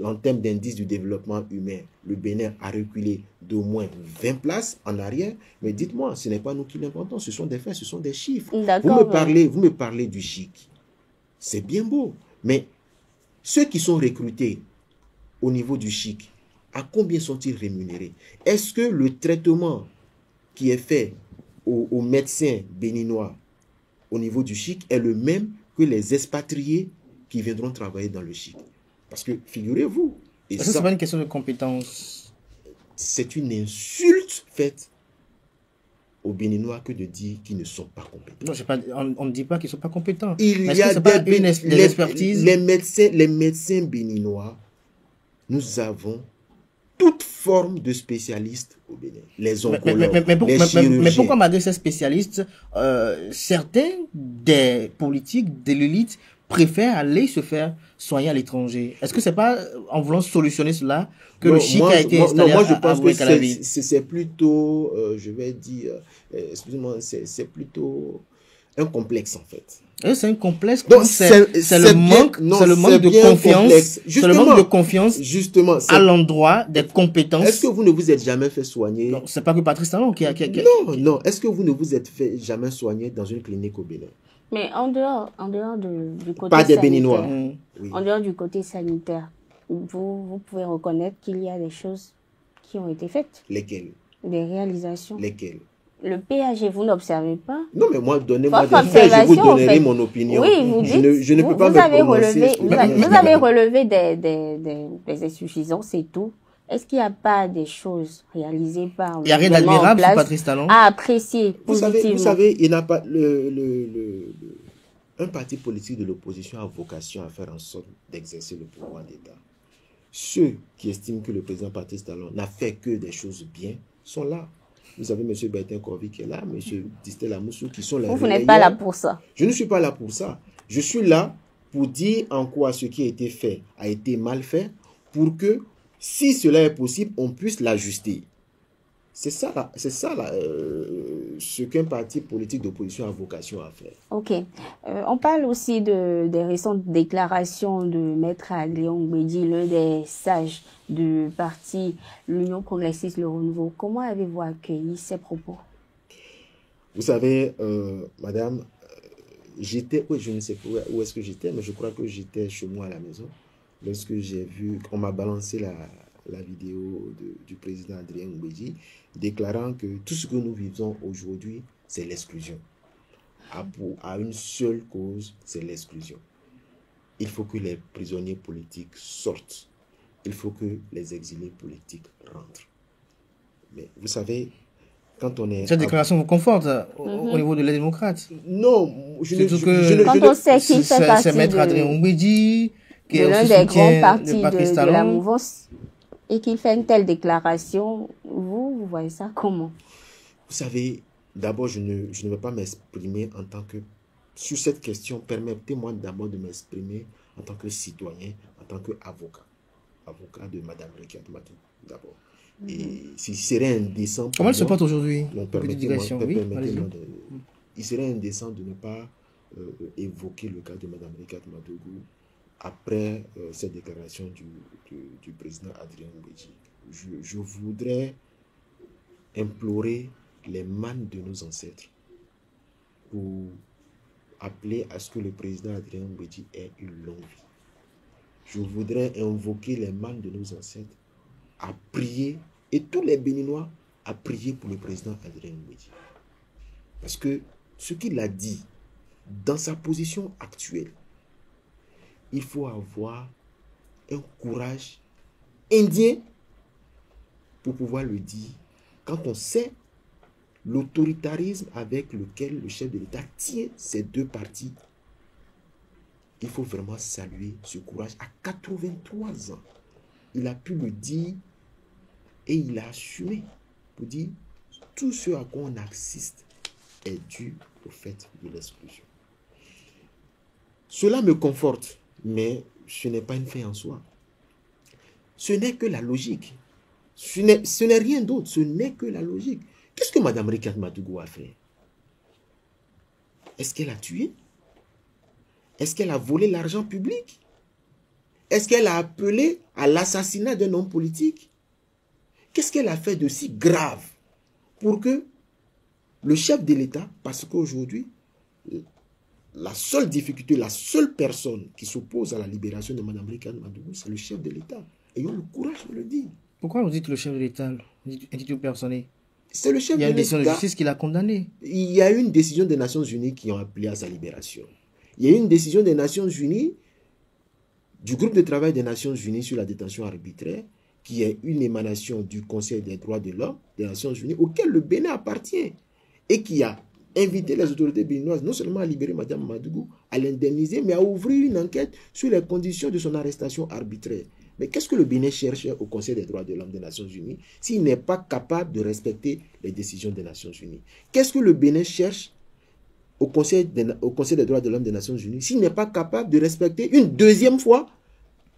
en termes d'indice du développement humain, le Bénin a reculé d'au moins 20 places en arrière. Mais dites-moi, ce n'est pas nous qui l'inventons, ce sont des faits, ce sont des chiffres. Vous me parlez du chic. C'est bien beau. Mais ceux qui sont recrutés au niveau du chic, à combien sont-ils rémunérés? Est-ce que le traitement qui est fait aux médecins béninois au niveau du chic est le même que les expatriés qui viendront travailler dans le chic? Parce que, figurez-vous... Ce n'est pas une question de compétence. C'est une insulte faite aux Béninois que de dire qu'ils ne sont pas compétents. Non, on ne dit pas qu'ils ne sont pas compétents. Il y a des expertises. Les médecins béninois nous avons toute forme de spécialistes au Bénin. Les oncologues, les chirurgiens. Mais pourquoi malgré ces spécialistes, certains des politiques de l'élite préfèrent aller se faire soigner à l'étranger? Est-ce que c'est pas en voulant solutionner cela que le chic a été installé moi, je pense que Calavi? c'est plutôt, je vais dire, excusez-moi, c'est plutôt un complexe en fait. C'est un complexe. C'est le manque de confiance. C'est le manque de confiance justement, à l'endroit des compétences. Est-ce que vous ne vous êtes jamais fait soigner? Non, c'est pas que Patrice Talon qui a... Non. Est-ce que vous ne vous êtes fait jamais soigner dans une clinique au Bénin? Mais en dehors du côté pas des sanitaire, Béninois. Oui. En dehors du côté sanitaire, vous pouvez reconnaître qu'il y a des choses qui ont été faites. Lesquelles? Des réalisations. Lesquelles? Le PAG, vous n'observez pas? Non, mais moi, donnez-moi des faits, je vous donnerai mon opinion. Oui, vous dites, je ne peux pas me prononcer. Vous avez relevé des insuffisances et tout. Est-ce qu'il n'y a pas des choses réalisées par... Il n'y a rien d'admirable sur Patrice Talon à apprécier positivement? Vous savez, il n'a pas... Un parti politique de l'opposition a vocation à faire en sorte d'exercer le pouvoir d'État. Ceux qui estiment que le président Patrice Talon n'a fait que des choses bien sont là. Vous avez M. Bertin Corvi qui est là, M. Distel Amoussou qui sont là. Vous n'êtes pas là pour ça. Je ne suis pas là pour ça. Je suis là pour dire en quoi ce qui a été fait a été mal fait, pour que, si cela est possible, on puisse l'ajuster. C'est ça ce qu'un parti politique d'opposition a vocation à faire. Ok. On parle aussi des récentes déclarations de Maître Adrien Ngwedi, l'un des sages du parti l'Union progressiste Le Renouveau. Comment avez-vous accueilli ces propos? Vous savez, madame, j'étais, oui, je ne sais pas où est-ce que j'étais, mais je crois que j'étais chez moi à la maison, lorsque j'ai vu, on m'a balancé la vidéo du président Adrien Ngwedi, déclarant que tout ce que nous vivons aujourd'hui, c'est l'exclusion. À une seule cause, c'est l'exclusion. Il faut que les prisonniers politiques sortent. Il faut que les exilés politiques rentrent. Mais vous savez, quand on est... Cette déclaration vous conforte au niveau de les démocrates? Non, quand on sait qu'il fait partie c'est Maître Adrien Ngwedi, qui est l'un aussi des grands partis de la mouvance, et qu'il fait une telle déclaration, vous voyez ça comment? Vous savez, d'abord, je ne vais pas m'exprimer en tant que... Sur cette question, permettez-moi d'abord de m'exprimer en tant que citoyen, en tant qu'avocat. Avocat de Mme Rekiat Matou, d'abord. Et s'il serait indécent... Comment elle se porte aujourd'hui? Il serait indécent de ne pas évoquer le cas de Mme Rekiat Madougou après cette déclaration du président Adrien Ngwedi. Je voudrais implorer les mânes de nos ancêtres pour appeler à ce que le président Adrien Ngwedi ait une longue vie. Je voudrais invoquer les mânes de nos ancêtres à prier, et tous les Béninois à prier pour le président Adrien Ngwedi. Parce que ce qu'il a dit, dans sa position actuelle, il faut avoir un courage indien pour pouvoir le dire, quand on sait l'autoritarisme avec lequel le chef de l'État tient ces deux partis. Il faut vraiment saluer ce courage. À 83 ans, il a pu le dire et il a assumé pour dire tout ce à quoi on assiste est dû au fait de l'exclusion. Cela me conforte, mais ce n'est pas une fin en soi. Ce n'est que la logique. Ce n'est rien d'autre, ce n'est que la logique. Qu'est-ce que Mme Rekiat Madougou a fait? Est-ce qu'elle a tué? Est-ce qu'elle a volé l'argent public? Est-ce qu'elle a appelé à l'assassinat d'un homme politique? Qu'est-ce qu'elle a fait de si grave pour que le chef de l'État, parce qu'aujourd'hui, la seule difficulté, la seule personne qui s'oppose à la libération de Mme Rekiat Madougou, c'est le chef de l'État. Ayons le courage de le dire. Pourquoi vous dites le chef de l'État, intitulé personnel? C'est le chef de l'État. Il y a une décision de justice qui l'a condamné. Il y a une décision des Nations Unies qui ont appelé à sa libération. Il y a une décision des Nations Unies, du groupe de travail des Nations Unies sur la détention arbitraire, qui est une émanation du Conseil des droits de l'homme des Nations Unies, auquel le Bénin appartient, et qui a invité les autorités béninoises non seulement à libérer Mme Madougou, à l'indemniser, mais à ouvrir une enquête sur les conditions de son arrestation arbitraire. Mais qu'est-ce que le Bénin cherche au Conseil des droits de l'homme des Nations Unies s'il n'est pas capable de respecter les décisions des Nations Unies? Qu'est-ce que le Bénin cherche au Conseil des droits de l'homme des Nations Unies s'il n'est pas capable de respecter une deuxième fois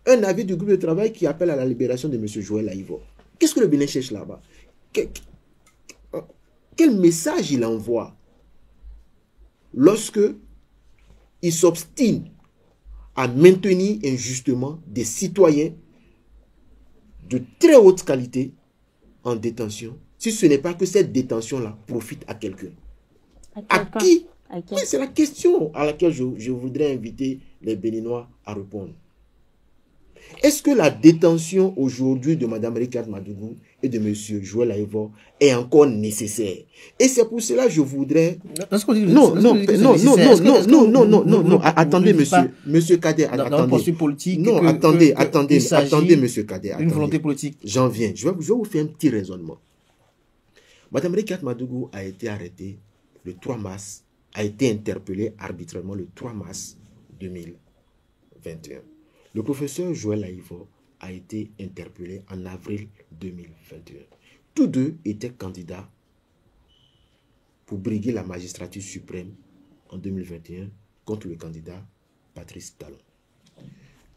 un avis du groupe de travail qui appelle à la libération de M. Joël Aïvo? Qu'est-ce que le Bénin cherche là-bas? Quel message il envoie lorsque il s'obstine à maintenir injustement des citoyens de très haute qualité en détention, si ce n'est pas que cette détention-là profite à quelqu'un? À qui? Oui, c'est la question à laquelle je voudrais inviter les Béninois à répondre. Est-ce que la détention aujourd'hui de Mme Ricard Madougou et de M. Joël Aïvo est encore nécessaire? Et c'est pour cela que je voudrais... Non, attendez, monsieur Kader, attendez, monsieur Kader. Une volonté politique. J'en viens, je vais vous faire un petit raisonnement. Mme Ricard Madougou a été arrêtée le 3 mars, a été interpellée arbitrairement le 3 mars 2021. Le professeur Joël Aïvo a été interpellé en avril 2021. Tous deux étaient candidats pour briguer la magistrature suprême en 2021 contre le candidat Patrice Talon.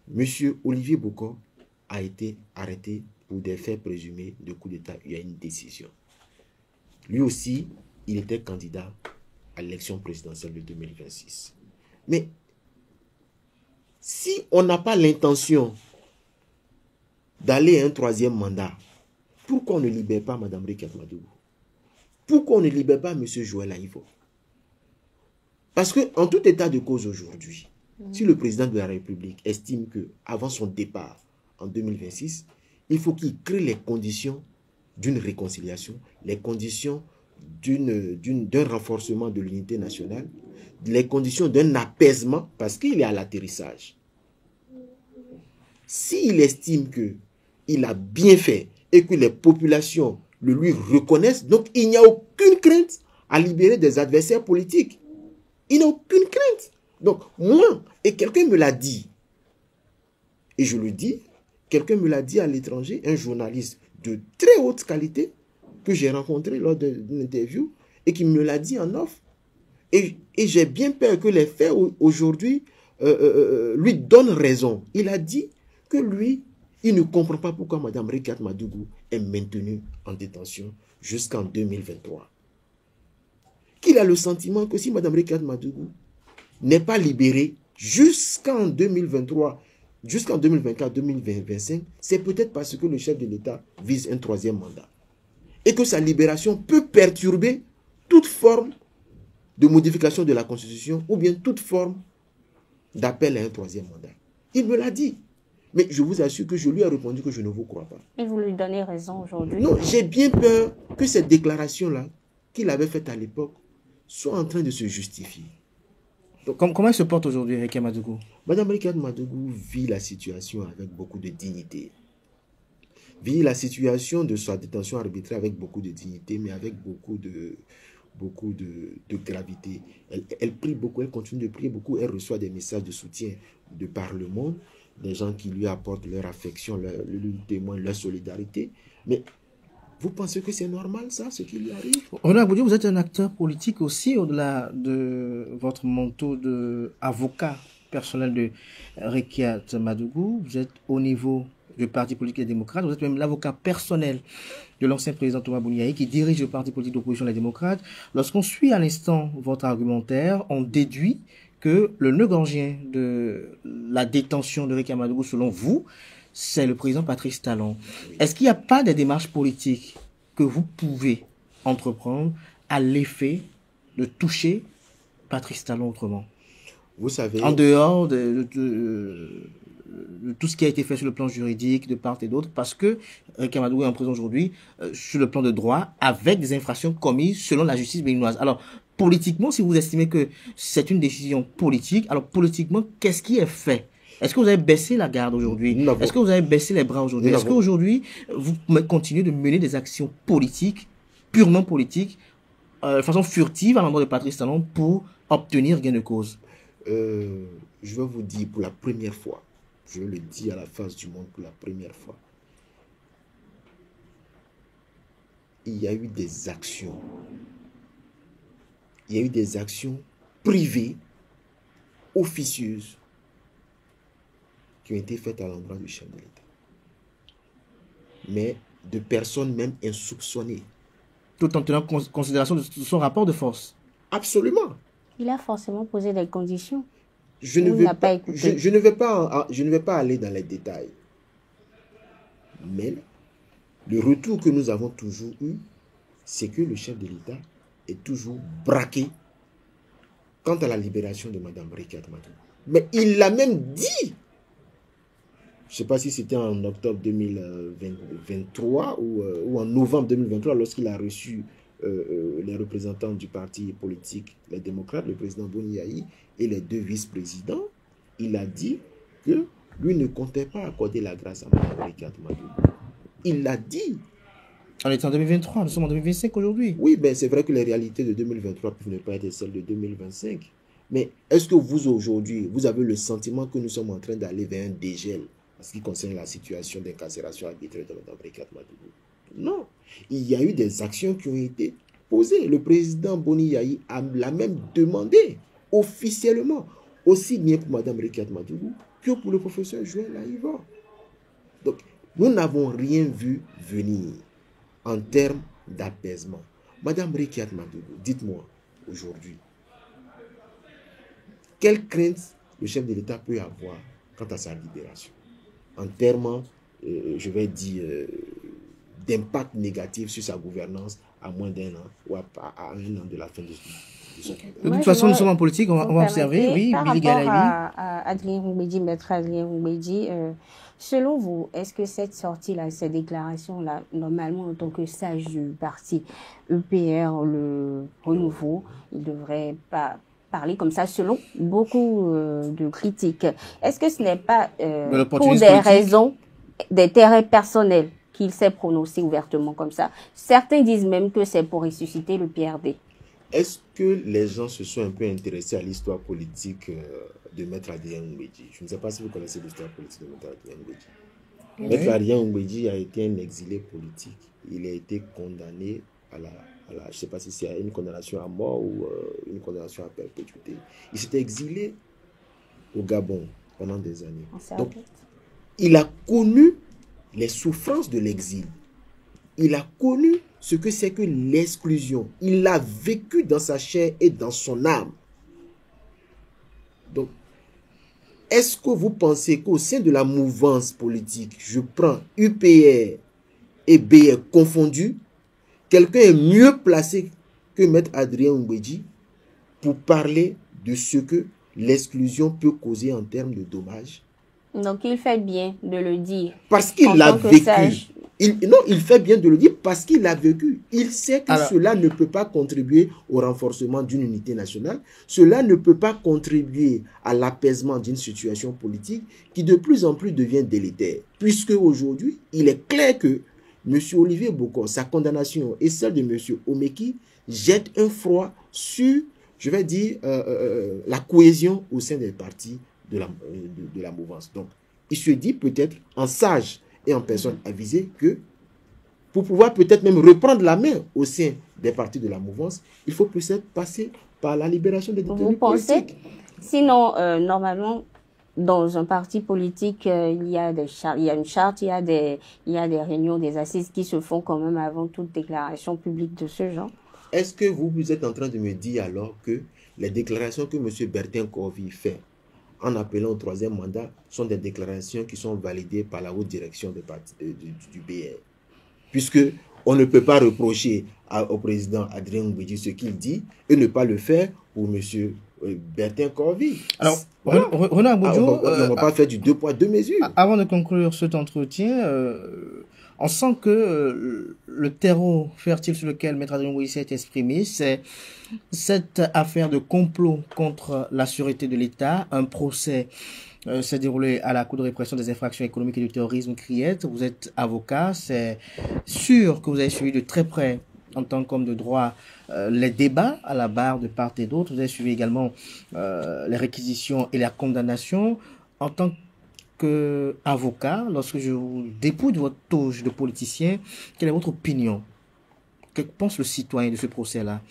Monsieur Olivier Bokor a été arrêté pour des faits présumés de coup d'État. Il y a une décision. Lui aussi, il était candidat à l'élection présidentielle de 2026. Mais si on n'a pas l'intention d'aller à un troisième mandat, pourquoi on ne libère pas Mme Ricard Madougou? Pourquoi on ne libère pas M. Joël Aïvo? Parce qu'en tout état de cause aujourd'hui, si le président de la République estime qu'avant son départ en 2026, il faut qu'il crée les conditions d'une réconciliation, les conditions d'un renforcement de l'unité nationale, les conditions d'un apaisement, parce qu'il est à l'atterrissage. S'il estime qu'il a bien fait et que les populations le lui reconnaissent, donc il n'y a aucune crainte à libérer des adversaires politiques. Il n'y a aucune crainte. Donc moi, et quelqu'un me l'a dit, et je le dis, quelqu'un me l'a dit à l'étranger, un journaliste de très haute qualité que j'ai rencontré lors d'une interview et qui me l'a dit en off. Et j'ai bien peur que les faits aujourd'hui lui donnent raison. Il a dit que lui, il ne comprend pas pourquoi Mme Ricard Madougou est maintenue en détention jusqu'en 2023. Qu'il a le sentiment que si Mme Ricard Madougou n'est pas libérée jusqu'en 2023, jusqu'en 2024-2025, c'est peut-être parce que le chef de l'État vise un troisième mandat. Et que sa libération peut perturber toute forme de modification de la Constitution ou bien toute forme d'appel à un troisième mandat. Il me l'a dit. Mais je vous assure que je lui ai répondu que je ne vous crois pas. Et vous lui donnez raison aujourd'hui? Non, j'ai bien peur que cette déclaration-là qu'il avait faite à l'époque soit en train de se justifier. Donc, comment elle se porte aujourd'hui, Ricard Madougou? Mme Ricard Madougou vit la situation avec beaucoup de dignité. Vit la situation de sa détention arbitraire avec beaucoup de dignité, mais avec beaucoup de gravité. Elle prie beaucoup, elle continue de prier beaucoup, elle reçoit des messages de soutien de par le monde, des gens qui lui apportent leur affection, lui témoignent leur solidarité. Mais vous pensez que c'est normal ça, ce qui lui arrive? René Boudiou, vous êtes un acteur politique aussi, au-delà de votre manteau d'avocat personnel de Ricard Madougou. Vous êtes au niveau du Parti politique des démocrates, vous êtes même l'avocat personnel de l'ancien président Thomas Bouniaï qui dirige le Parti politique d'opposition Les démocrates. Lorsqu'on suit à l'instant votre argumentaire, on déduit que le nœud gordien de la détention de Ricard Madougou, selon vous, c'est le président Patrice Talon. Est-ce qu'il n'y a pas des démarches politiques que vous pouvez entreprendre à l'effet de toucher Patrice Talon autrement? Vous savez... En dehors de tout ce qui a été fait sur le plan juridique de part et d'autre, parce que Ricard Madougou est en prison aujourd'hui sur le plan de droit avec des infractions commises selon la justice béninoise. Alors, politiquement, si vous estimez que c'est une décision politique, alors politiquement, qu'est-ce qui est fait? Est-ce que vous avez baissé la garde aujourd'hui? Est-ce que vous avez baissé les bras aujourd'hui? Est-ce qu'aujourd'hui, vous continuez de mener des actions politiques, purement politiques, de façon furtive à l'endroit de Patrice Talon pour obtenir gain de cause? Je vais vous dire pour la première fois, je le dis à la face du monde pour la première fois, il y a eu des actions. Il y a eu des actions privées, officieuses, qui ont été faites à l'endroit du chef de l'État. Mais de personnes même insoupçonnées. Tout en tenant considération de son rapport de force. Absolument. Il a forcément posé des conditions. Je ne vais pas aller dans les détails. Mais le retour que nous avons toujours eu, c'est que le chef de l'État est toujours braqué quant à la libération de Mme Brigitte Madougou. Mais il l'a même dit. Je ne sais pas si c'était en octobre 2023 ou en novembre 2023, lorsqu'il a reçu les représentants du parti politique, les démocrates, le président Boni Yayi et les 2 vice-présidents. Il a dit que lui ne comptait pas accorder la grâce à Mme Brigitte Madougou. Il l'a dit. On est en 2023, nous sommes en 2025 aujourd'hui. Oui, ben c'est vrai que les réalités de 2023 peuvent ne pas être celles de 2025. Mais est-ce que vous, aujourd'hui, vous avez le sentiment que nous sommes en train d'aller vers un dégel en ce qui concerne la situation d'incarcération arbitraire de Mme Brigitte Madougou? Non. Il y a eu des actions qui ont été posées. Le président Boni Yayi l'a même demandé officiellement, aussi bien pour Mme Brigitte Madougou que pour le professeur Joël Aïva. Donc, nous n'avons rien vu venir en termes d'apaisement. Mme Brigitte Madougou, dites-moi aujourd'hui, quelle crainte le chef de l'État peut avoir quant à sa libération en termes, je vais dire, d'impact négatif sur sa gouvernance à moins d'1 an ou à 1 an de la fin de son mandat. De toute façon, nous sommes en politique, on va observer. Oui, par Billy rapport Galaïli. à Adrien Roubedi, maître Adrien Roubedi, selon vous, est-ce que cette sortie-là, cette déclaration-là, normalement en tant que sage du parti EPR, le renouveau, il ne devrait pas parler comme ça selon beaucoup de critiques. Est-ce que ce n'est pas pour des raisons d'intérêt personnel qu'il s'est prononcé ouvertement comme ça? Certains disent même que c'est pour ressusciter le PRD. Est-ce que les gens se sont un peu intéressés à l'histoire politique de Maître Adrien Roubedi? Je ne sais pas si vous connaissez l'histoire politique de Maître Adrien Roubedi. Oui. Maître Adrien Roubedi a été un exilé politique. Il a été condamné à la je ne sais pas si c'est une condamnation à mort ou une condamnation à perpétuité. Il s'était exilé au Gabon pendant des années. Donc, il a connu les souffrances de l'exil. Il a connu ce que c'est que l'exclusion. Il l'a vécu dans sa chair et dans son âme. Donc, est-ce que vous pensez qu'au sein de la mouvance politique, je prends UPR et BR confondus, quelqu'un est mieux placé que Maître Adrien Roubedi pour parler de ce que l'exclusion peut causer en termes de dommages? Donc, il fait bien de le dire. Parce qu'il l'a vécu. Il fait bien de le dire parce qu'il l'a vécu. Il sait que cela ne peut pas contribuer au renforcement d'une unité nationale. Cela ne peut pas contribuer à l'apaisement d'une situation politique qui de plus en plus devient délétère. Puisque aujourd'hui, il est clair que M. Olivier Bokor, sa condamnation et celle de M. Omeki jettent un froid sur, je vais dire, la cohésion au sein des partis de la mouvance. Donc, il se dit peut-être en sage et en personne avisée que pour pouvoir peut-être même reprendre la main au sein des partis de la mouvance, il faut peut-être passer par la libération des détenus politiques. Sinon, normalement, dans un parti politique, il y a une charte, il y a des réunions, des assises qui se font quand même avant toute déclaration publique de ce genre. Est-ce que vous êtes en train de me dire alors que les déclarations que M. Bertin Corvi fait en appelant au 3e mandat sont des déclarations qui sont validées par la haute direction du BR? Puisque on ne peut pas reprocher au président Adrien Roubedi ce qu'il dit et ne pas le faire pour M. Bertin Corvi. Alors, Renaud Abodjo, on ne va pas faire du 2 poids 2 mesures. Avant de conclure cet entretien, on sent que le terreau fertile sur lequel Maître Adrien Roubedi s'est exprimé, c'est cette affaire de complot contre la sûreté de l'État. Un procès s'est déroulé à la Cour de répression des infractions économiques et du terrorisme, CRIET. Vous êtes avocat, c'est sûr que vous avez suivi de très près, en tant qu'homme de droit, les débats à la barre de part et d'autre. Vous avez suivi également les réquisitions et la condamnation. En tant qu'avocat, lorsque je vous dépouille de votre toge de politicien, quelle est votre opinion? Que pense le citoyen de ce procès-là?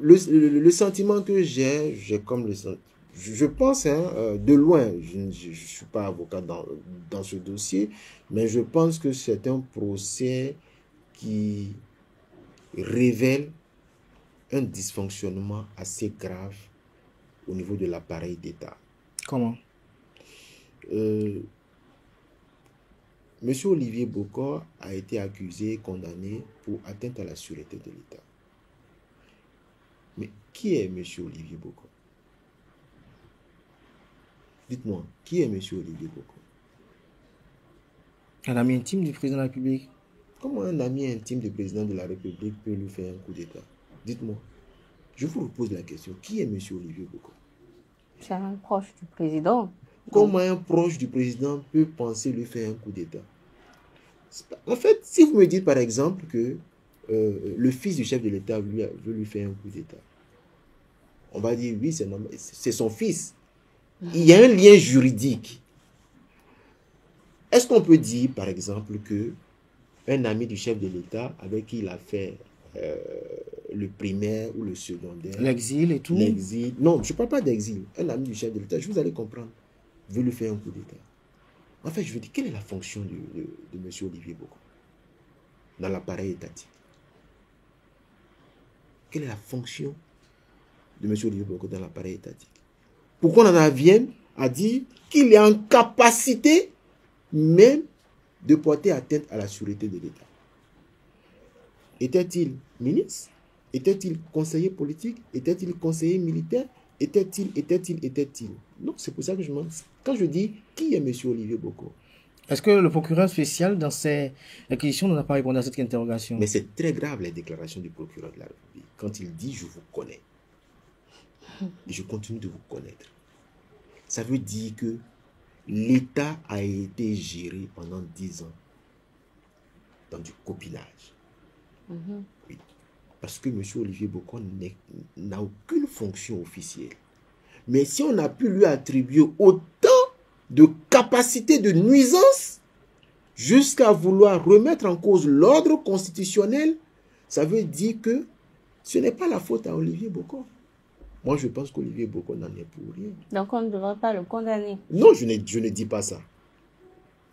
Le sentiment que j'ai comme le sentiment. Je pense, de loin, je ne suis pas avocat dans ce dossier, mais je pense que c'est un procès qui révèle un dysfonctionnement assez grave au niveau de l'appareil d'État. Comment? Monsieur Olivier Bokor a été accusé et condamné pour atteinte à la sûreté de l'État. Mais qui est Monsieur Olivier Bokor? Dites-moi, qui est Monsieur Olivier Bokor? Un ami intime du président de la République. Comment un ami intime du président de la République peut lui faire un coup d'État? Dites-moi. Je vous repose la question. Qui est Monsieur Olivier Bokor? C'est un proche du président. Comment un proche du président peut penser lui faire un coup d'État? En fait, si vous me dites par exemple que le fils du chef de l'État veut lui faire un coup d'État, on va dire oui, c'est son fils. Il y a un lien juridique. Est-ce qu'on peut dire, par exemple, que un ami du chef de l'État avec qui il a fait le primaire ou le secondaire, l'exil et tout? L'exil. Non, je ne parle pas d'exil. Un ami du chef de l'État, vous allez comprendre, veut lui faire un coup d'État. En fait, je veux dire, quelle est la fonction de M. Olivier Bokor dans l'appareil étatique? Quelle est la fonction de M. Olivier Bokor dans l'appareil étatique? Pourquoi on en vient à dire qu'il est en capacité même de porter atteinte à la sûreté de l'État? Était-il ministre? Était-il conseiller politique? Était-il conseiller militaire? Était-il? Non, c'est pour ça que je demande. Quand je dis qui est M. Olivier Bokor? Est-ce que le procureur spécial, dans ses réquisitions, n'a pas répondu à cette interrogation? Mais c'est très grave, les déclarations du procureur de la République. Quand il dit « je vous connais », et je continue de vous connaître, ça veut dire que l'État a été géré pendant 10 ans dans du copinage. Oui. Parce que M. Olivier Bokor n'a aucune fonction officielle. Mais si on a pu lui attribuer autant de capacités de nuisance jusqu'à vouloir remettre en cause l'ordre constitutionnel, ça veut dire que ce n'est pas la faute à Olivier Bokor. Moi, je pense qu'Olivier Bokor n'en est pour rien. Donc, on ne devrait pas le condamner. Non, je ne dis pas ça.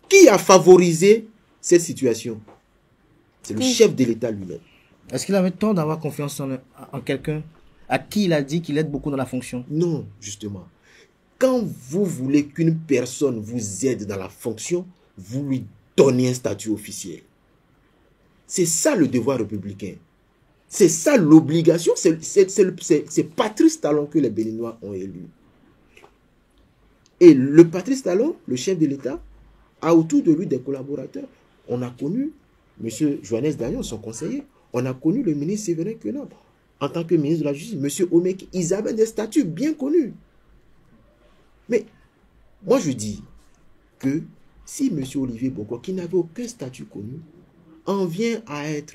Qui a favorisé cette situation? C'est le chef de l'État lui-même. Est-ce qu'il avait tort d'avoir confiance en quelqu'un à qui il a dit qu'il aide beaucoup dans la fonction? Non, justement. Quand vous voulez qu'une personne vous aide dans la fonction, vous lui donnez un statut officiel. C'est ça le devoir républicain. C'est ça l'obligation. C'est Patrice Talon que les Béninois ont élu. Et le Patrice Talon, le chef de l'État, a autour de lui des collaborateurs. On a connu M. Joannès Dagnon, son conseiller. On a connu le ministre Séverin Quenam en tant que ministre de la Justice. M. Omeki, ils avaient des statuts bien connus. Mais moi je dis que si M. Olivier Bokor, qui n'avait aucun statut connu, en vient à être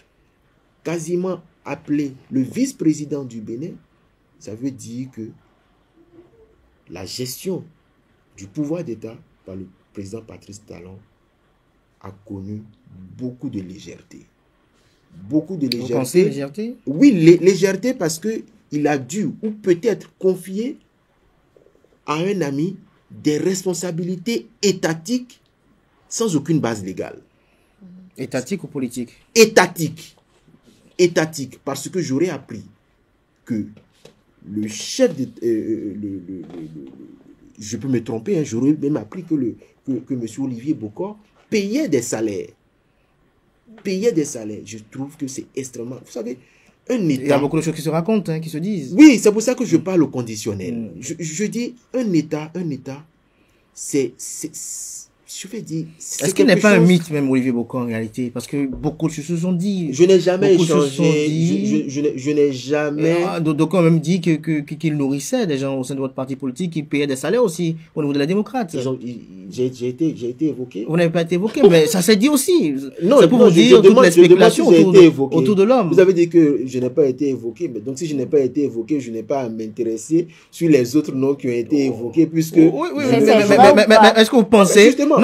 quasiment appelé le vice-président du Bénin, ça veut dire que la gestion du pouvoir d'État par le président Patrice Talon a connu beaucoup de légèreté. Beaucoup de légèreté. Vous pensez légèreté? Oui, légèreté parce qu'il a dû ou peut-être confier à un ami des responsabilités étatiques sans aucune base légale. Étatique ou politique? Étatique. Étatique. Parce que j'aurais appris que le chef de... je peux me tromper, hein, j'aurais même appris que M. Olivier Bokor payait des salaires. Payait des salaires. Je trouve que c'est extrêmement... Vous savez, un État... Il y a beaucoup de choses qui se racontent, hein, qui se disent. Oui, c'est pour ça que je parle au conditionnel. Je dis, un État, c'est je vais dire... Est-ce qu'il n'est pas un mythe, même, Olivier Boko, en réalité? Parce que beaucoup se sont dit... Je n'ai jamais échangé, je n'ai jamais... Donc, on même dit qu'il nourrissait des gens au sein de votre parti politique, qui payaient des salaires aussi, au niveau de la démocrate. J'ai été évoqué. Vous n'avez pas été évoqué, mais ça s'est dit aussi. Non, c'est pour vous dire toutes les spéculations autour de l'homme. Vous avez dit que je n'ai pas été évoqué, mais donc si je n'ai pas été évoqué, je n'ai pas à m'intéresser sur les autres noms qui ont été évoqués, puisque... Oui, mais est-ce que vous pensez... Justement,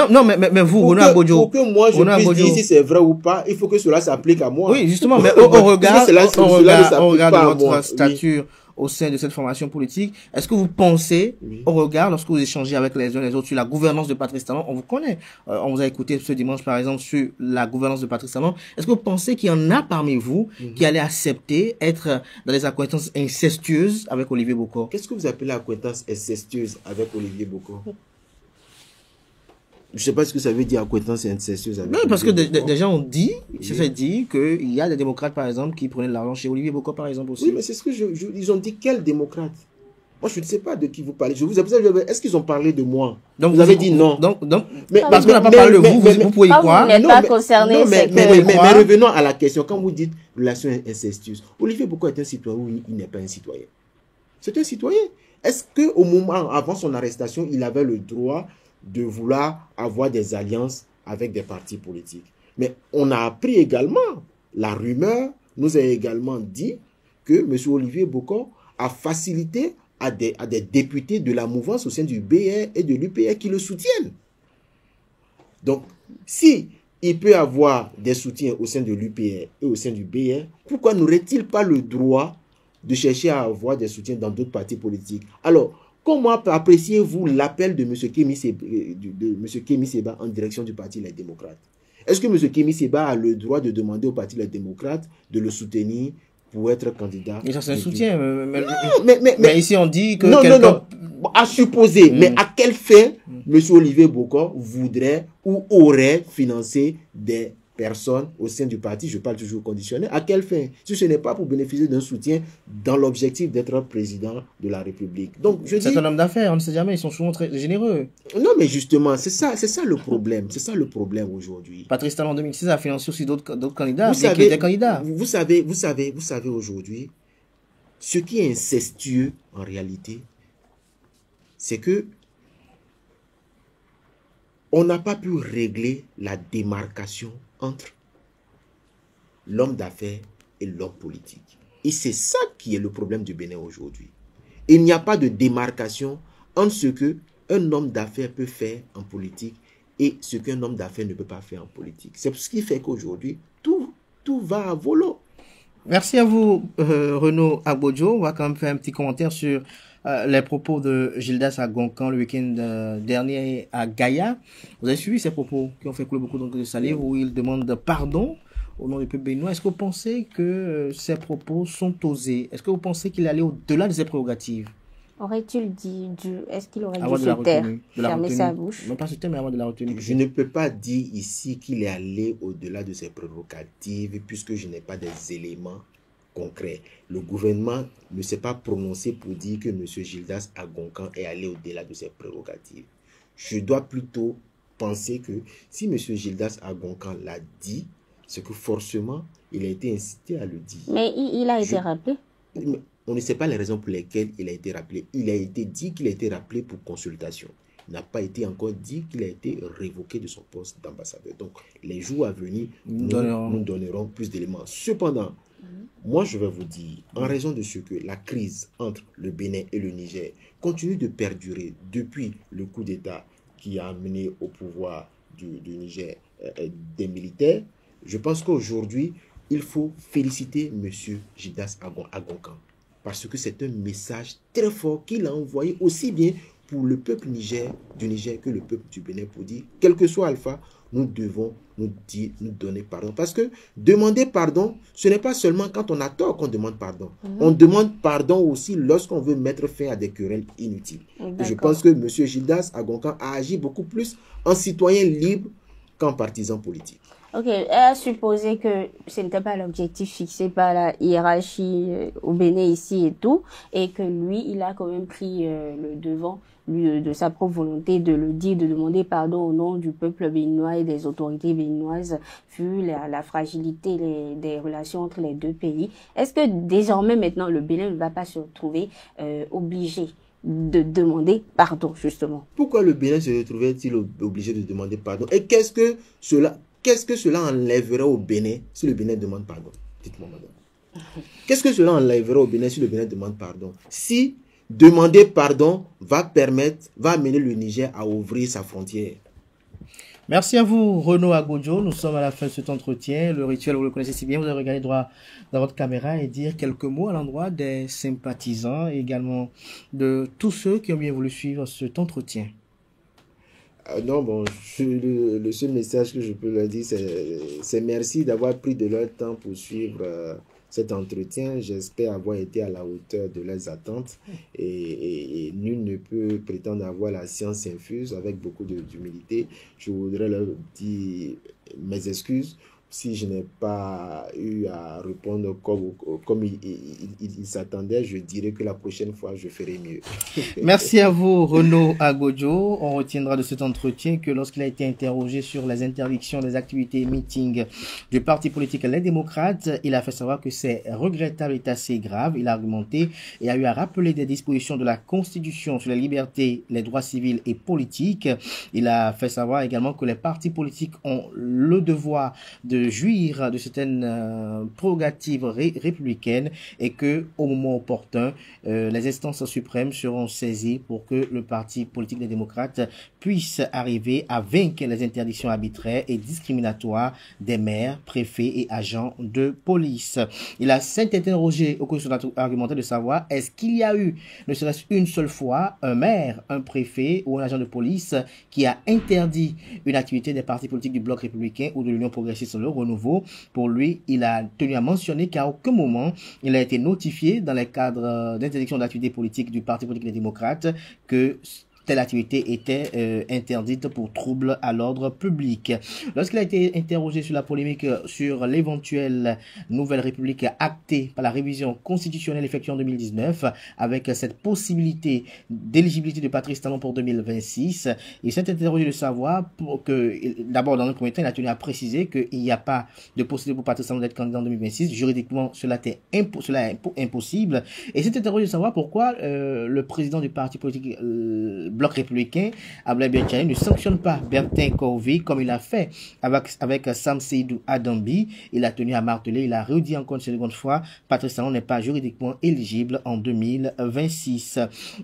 mais vous, Renaud Abodjo... Pour que moi, je puisse dire si c'est vrai ou pas, il faut que cela s'applique à moi. Oui, justement, mais au regard de votre stature au sein de cette formation politique, est-ce que vous pensez, au regard, lorsque vous échangez avec les uns les autres sur la gouvernance de Patrice Talon, on vous connaît, on vous a écouté ce dimanche, par exemple, sur la gouvernance de Patrice Talon, est-ce que vous pensez qu'il y en a parmi vous qui allaient accepter être dans des accointances incestueuses avec Olivier Boko? Qu'est-ce que vous appelez accointance incestueuse avec Olivier Boko? Je ne sais pas ce que ça veut dire accointance incestueuse avec Olivier Boko. Non, parce que des gens ont dit, ça fait dit qu'il y a des démocrates, par exemple, qui prenaient de l'argent chez Olivier Boko, par exemple, aussi. Oui, mais c'est ce que ils ont dit, quel démocrate? Moi, je ne sais pas de qui vous parlez. Est-ce qu'ils ont parlé de moi? Donc, vous avez dit non. Mais parce qu'on n'a pas parlé de vous pouvez y croire. Vous n'êtes pas concerné. Mais revenons à la question. Quand vous dites relation incestueuse, Olivier Boko est un citoyen ou il n'est pas un citoyen? C'est un citoyen. Est-ce qu'au moment, avant son arrestation, il avait le droit de vouloir avoir des alliances avec des partis politiques? Mais on a appris également, la rumeur nous a également dit que M. Olivier Boko a facilité à des députés de la mouvance au sein du BR et de l'UPR qui le soutiennent. Donc, si il peut avoir des soutiens au sein de l'UPR et au sein du BR, pourquoi n'aurait-il pas le droit de chercher à avoir des soutiens dans d'autres partis politiques? Alors, comment appréciez-vous l'appel de M. Kémy Séba en direction du Parti Les Démocrates? Est-ce que M. Kémy Séba a le droit de demander au Parti Les Démocrates de le soutenir pour être candidat? Et ça, c'est un soutien. Mais ici, on dit que... Non. À supposer. Mais à quelle fin M. Olivier Boko voudrait ou aurait financé des personnes au sein du parti? Je parle toujours conditionnel. À quelle fin? Si ce n'est pas pour bénéficier d'un soutien dans l'objectif d'être président de la République. Donc, c'est un homme d'affaires, on ne sait jamais, ils sont souvent très généreux. Non, mais justement, c'est ça le problème. C'est ça le problème aujourd'hui. Patrice Talon en 2006 a financé aussi d'autres candidats, qui étaient candidats. Vous savez aujourd'hui, ce qui est incestueux en réalité, c'est que on n'a pas pu régler la démarcation entre l'homme d'affaires et l'homme politique. Et c'est ça qui est le problème du Bénin aujourd'hui. Il n'y a pas de démarcation entre ce qu'un homme d'affaires peut faire en politique et ce qu'un homme d'affaires ne peut pas faire en politique. C'est ce qui fait qu'aujourd'hui, tout va à volo. Merci à vous, Renaud Abodjo. On va quand même faire un petit commentaire sur les propos de Gildas à Goncan le week-end dernier à Gaïa. Vous avez suivi ces propos qui ont fait couler beaucoup de salive, où il demande pardon au nom du peuple béninois. Est-ce que vous pensez que ces propos sont osés? Est-ce que vous pensez qu'il allait au-delà de ses prérogatives? Aurait-il dit, est-ce qu'il aurait dû se taire, fermer sa bouche? Non, pas se taire, mais avoir de la retenue. Je ne peux pas dire ici qu'il est allé au-delà de ses prérogatives, puisque je n'ai pas des éléments concrets. Le gouvernement ne s'est pas prononcé pour dire que M. Gildas à Goncan est allé au-delà de ses prérogatives. Je dois plutôt penser que si M. Gildas à Goncan l'a dit, c'est que forcément, il a été incité à le dire. Mais il a été rappelé. On ne sait pas les raisons pour lesquelles il a été rappelé. Il a été dit qu'il a été rappelé pour consultation. Il n'a pas été encore dit qu'il a été révoqué de son poste d'ambassadeur. Donc, les jours à venir, nous donnerons plus d'éléments. Cependant, moi, je vais vous dire, en raison de ce que la crise entre le Bénin et le Niger continue de perdurer depuis le coup d'État qui a amené au pouvoir du Niger des militaires, je pense qu'aujourd'hui, il faut féliciter M. Gildas à Goncan. Parce que c'est un message très fort qu'il a envoyé aussi bien pour le peuple du Niger que le peuple du Bénin, pour dire, quel que soit Alpha, nous devons nous donner pardon. Parce que demander pardon, ce n'est pas seulement quand on a tort qu'on demande pardon. On demande pardon aussi lorsqu'on veut mettre fin à des querelles inutiles. Je pense que M. Gildas à Goncan a agi beaucoup plus en citoyen libre qu'en partisan politique. Ok, elle a supposé que ce n'était pas l'objectif fixé par la hiérarchie au Bénin ici et tout, et que lui, il a quand même pris le devant lui, de sa propre volonté de le dire, de demander pardon au nom du peuple béninois et des autorités béninoises, vu la fragilité des relations entre les deux pays. Est-ce que désormais, maintenant, le Bénin ne va pas se retrouver obligé de demander pardon, justement? Pourquoi le Bénin se retrouvait-il obligé de demander pardon? Et qu'est-ce que cela enlèverait au Bénin si le Bénin demande pardon? Dites-moi, madame. Qu'est-ce que cela enlèverait au Bénin si le Bénin demande pardon? Si demander pardon va amener le Niger à ouvrir sa frontière. Merci à vous, Renaud Agodjo. Nous sommes à la fin de cet entretien. Le rituel, vous le connaissez si bien. Vous avez regardé droit dans votre caméra et dire quelques mots à l'endroit des sympathisants et également de tous ceux qui ont bien voulu suivre cet entretien. Non, bon, le seul message que je peux leur dire, c'est merci d'avoir pris de leur temps pour suivre cet entretien. J'espère avoir été à la hauteur de leurs attentes et nul ne peut prétendre avoir la science infuse. Avec beaucoup d'humilité, je voudrais leur dire mes excuses si je n'ai pas eu à répondre comme il s'attendait. Je dirais que la prochaine fois, je ferai mieux. Merci à vous, Renaud Agodjo. On retiendra de cet entretien que lorsqu'il a été interrogé sur les interdictions des activités et meetings du parti politique Les Démocrates, il a fait savoir que c'est regrettable et assez grave. Il a argumenté et a eu à rappeler des dispositions de la Constitution sur les libertés, les droits civils et politiques. Il a fait savoir également que les partis politiques ont le devoir de jouir de certaines prérogatives républicaines et que au moment opportun, les instances suprêmes seront saisies pour que le parti politique des démocrates puisse arriver à vaincre les interdictions arbitraires et discriminatoires des maires, préfets et agents de police. Il a s'interrogé au cours de son argumentaire de savoir est-ce qu'il y a eu, ne serait-ce une seule fois, un maire, un préfet ou un agent de police qui a interdit une activité des partis politiques du bloc républicain ou de l'Union progressiste Le Renouveau. Pour lui, il a tenu à mentionner qu'à aucun moment il a été notifié dans les cadres d'interdiction d'activité politique du Parti politique des démocrates que telle activité était interdite pour trouble à l'ordre public. Lorsqu'il a été interrogé sur la polémique sur l'éventuelle nouvelle république actée par la révision constitutionnelle effectuée en 2019 avec cette possibilité d'éligibilité de Patrice Talon pour 2026, il s'est interrogé de savoir d'abord dans un premier temps, il a tenu à préciser qu'il n'y a pas de possibilité pour Patrice Talon d'être candidat en 2026. Juridiquement, cela est impossible. Et s'est interrogé de savoir pourquoi le président du parti politique bloc républicain, Abdoulaye Biachane, ne sanctionne pas Bertin Corvée comme il a fait avec Sam Seydou Adambi. Il a tenu à marteler, il a redit encore une seconde fois, Patrice Talon n'est pas juridiquement éligible en 2026.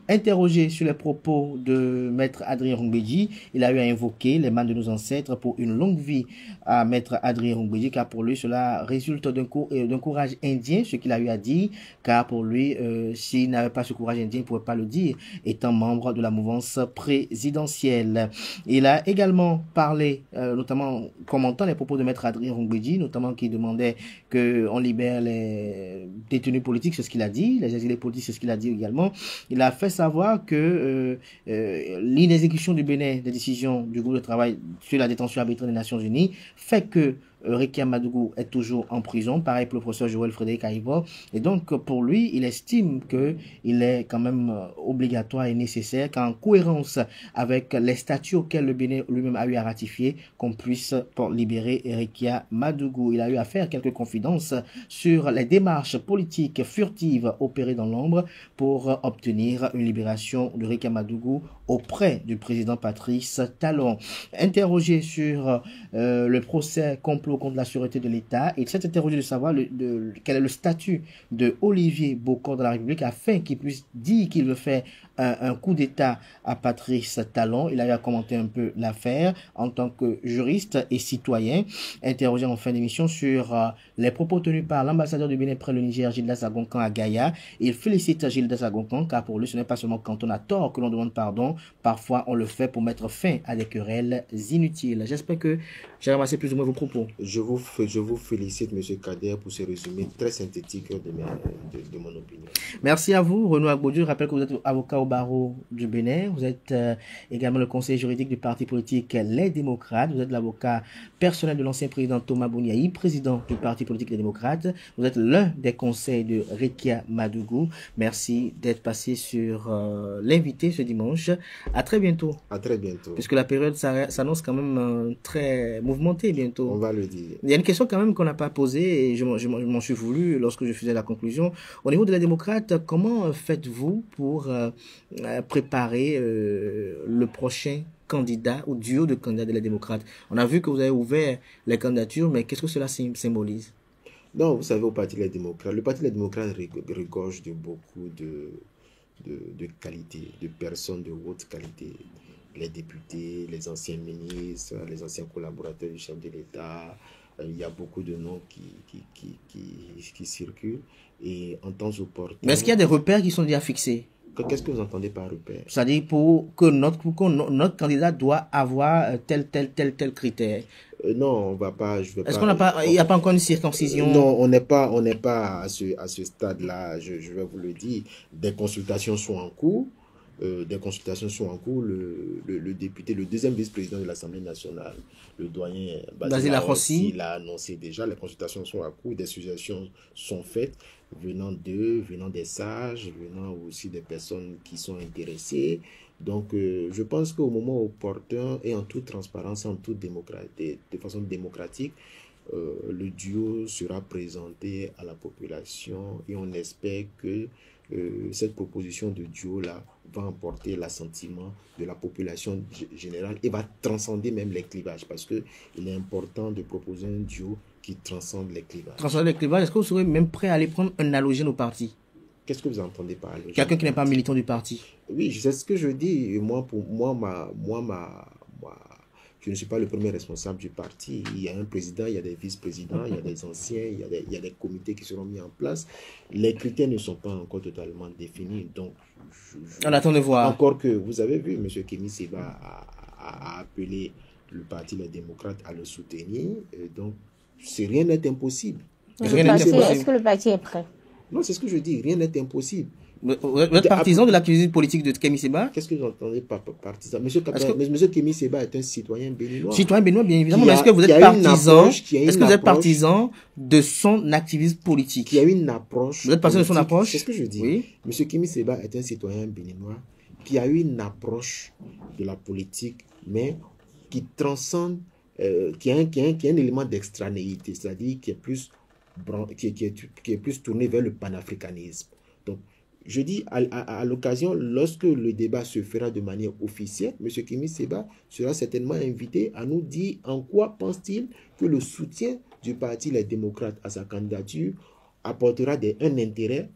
Interrogé sur les propos de Maître Adrien Rongbedji, il a eu à invoquer les mains de nos ancêtres pour une longue vie à Maître Adrien Rongbedji, car pour lui cela résulte d'un courage indien, ce qu'il a eu à dire, car pour lui, s'il n'avait pas ce courage indien, il ne pourrait pas le dire, étant membre de la mouvance présidentielle. Il a également parlé, notamment commentant les propos de Maître Adrien Rongbedji, notamment qui demandait qu'on libère les détenus politiques, c'est ce qu'il a dit, les exilés politiques, c'est ce qu'il a dit également. Il a fait savoir que l'inexécution du Bénin des décisions du groupe de travail sur la détention arbitraire des Nations Unies fait que Rekia Madougou est toujours en prison, pareil pour le professeur Joël Frédéric Aïvo, et donc pour lui, il estime qu'il est quand même obligatoire et nécessaire qu'en cohérence avec les statuts auxquels le Bénin lui-même a eu à ratifier, qu'on puisse libérer Rekia Madougou. Il a eu à faire quelques confidences sur les démarches politiques furtives opérées dans l'ombre pour obtenir une libération de Rekia Madougou auprès du président Patrice Talon. Interrogé sur le procès complot contre la sûreté de l'État, il s'est interrogé de savoir quel est le statut de Olivier Bocor dans la République afin qu'il puisse dire qu'il veut faire un coup d'État à Patrice Talon. Il a eu à commenter un peu l'affaire en tant que juriste et citoyen. Interrogé en fin d'émission sur les propos tenus par l'ambassadeur du Bénin près le Niger, Gildas Agonkan à Gaïa. Il félicite Gildas Agonkan car pour lui ce n'est pas seulement quand on a tort que l'on demande pardon, parfois on le fait pour mettre fin à des querelles inutiles. J'espère que j'ai ramassé plus ou moins vos propos. Je vous félicite, M. Kader, pour ce résumé très synthétique de mon opinion. Merci à vous, Renaud Agodjo. Je rappelle que vous êtes avocat au barreau du Bénin. Vous êtes également le conseiller juridique du parti politique Les Démocrates. Vous êtes l'avocat personnel de l'ancien président Thomas Bouniaï, président du parti politique Les Démocrates. Vous êtes l'un des conseils de Rekia Madougou. Merci d'être passé sur l'invité ce dimanche. À très bientôt. À très bientôt. Puisque la période s'annonce quand même très mouvementée bientôt. On va le dire. Il y a une question quand même qu'on n'a pas posée et je m'en suis voulu lorsque je faisais la conclusion. Au niveau de la démocrate, comment faites-vous pour préparer le prochain candidat ou duo de candidats de la démocrate? On a vu que vous avez ouvert les candidatures, mais qu'est-ce que cela symbolise? Non, vous savez, au Parti Les Démocrates, le Parti Les Démocrates regorge de beaucoup de qualités, de personnes de haute qualité. Les députés, les anciens ministres, les anciens collaborateurs du chef de l'État. Il y a beaucoup de noms qui circulent. Et en temps opportun... Mais est-ce qu'il y a des repères qui sont déjà fixés? Qu'est-ce que vous entendez par repère? C'est-à-dire pour que notre candidat doit avoir tel critère. Non, on va pas. Est-ce qu'on n'a pas, il n'y a pas encore une circoncision? Non, on n'est pas à ce stade-là. Je vais vous le dire. Des consultations sont en cours. Le député, le deuxième vice-président de l'Assemblée nationale, le doyen Basile Arrossi, l'a annoncé déjà. Les consultations sont en cours, des suggestions sont faites, venant des sages, venant aussi des personnes qui sont intéressées. Donc, je pense qu'au moment opportun et en toute transparence, de façon démocratique, le duo sera présenté à la population et on espère que cette proposition de duo-là va emporter l'assentiment de la population générale et va transcender même les clivages parce qu'il est important de proposer un duo qui transcende les clivages. Transcender les clivages, est-ce que vous serez même prêt à aller prendre un allogène au parti? Qu'est-ce que vous entendez par allogène? Quelqu'un qui n'est pas militant du parti. Oui, c'est ce que je dis. Je ne suis pas le premier responsable du parti. Il y a un président, il y a des vice-présidents, il y a des anciens, il y a des comités qui seront mis en place. Les critères ne sont pas encore totalement définis. Donc, on attend de voir. Encore que, vous avez vu, M. Kémy Séba a appelé le parti Les Démocrates à le soutenir. Donc, rien n'est impossible. Est-ce que le parti est prêt? Non, c'est ce que je dis. Rien n'est impossible. Vous êtes partisan de l'activité politique de Kémy Séba? Qu'est-ce que vous entendez par partisan? Monsieur Kémy Séba est un citoyen béninois. Citoyen béninois, bien évidemment. Mais est-ce que vous êtes partisan de son activisme politique? Il y a une approche. Vous êtes partisan de son approche? C'est ce que je dis. Oui. Monsieur Kémy Séba est un citoyen béninois qui a eu une approche de la politique, mais qui transcende, qui a un élément d'extranéité, c'est-à-dire qui est plus tourné vers le panafricanisme. Donc, je dis à l'occasion, lorsque le débat se fera de manière officielle, M. Kémy Séba sera certainement invité à nous dire en quoi pense-t-il que le soutien du Parti Les Démocrates à sa candidature apportera un intérêt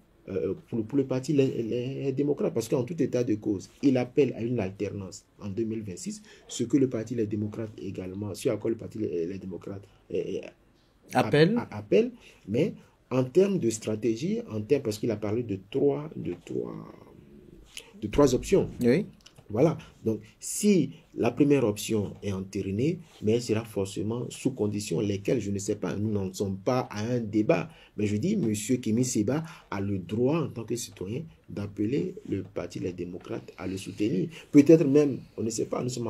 pour le Parti les Démocrates. Parce qu'en tout état de cause, il appelle à une alternance en 2026, ce que le Parti Les Démocrates également, ce à quoi le Parti les Démocrates appelle, mais en termes de stratégie, parce qu'il a parlé de trois options. Oui. Voilà. Donc, si la première option est entérinée, mais elle sera forcément sous conditions lesquelles je ne sais pas. Nous n'en sommes pas à un débat. Mais je dis, M. Kémy Séba a le droit, en tant que citoyen, d'appeler le Parti Les Démocrates à le soutenir. Peut-être même, on ne sait pas, nous sommes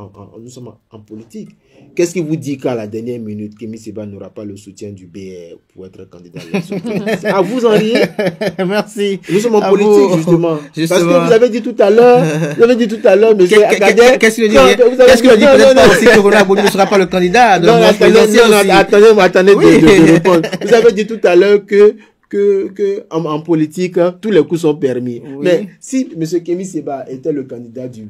en politique. Qu'est-ce qui vous dit qu'à la dernière minute, Kémy Séba n'aura pas le soutien du BR pour être candidat à l'élection? Ah, vous en riez? Merci. Nous sommes en politique, justement. Parce que vous avez dit tout à l'heure, monsieur Akadé. Qu'est-ce que le dit peut-être pas aussi que Roland Boni ne sera pas le candidat de la présidentielle? Attendez de répondre. Vous avez dit tout à l'heure que en politique, tous les coups sont permis. Oui. Mais si M. Kémy Séba était le candidat du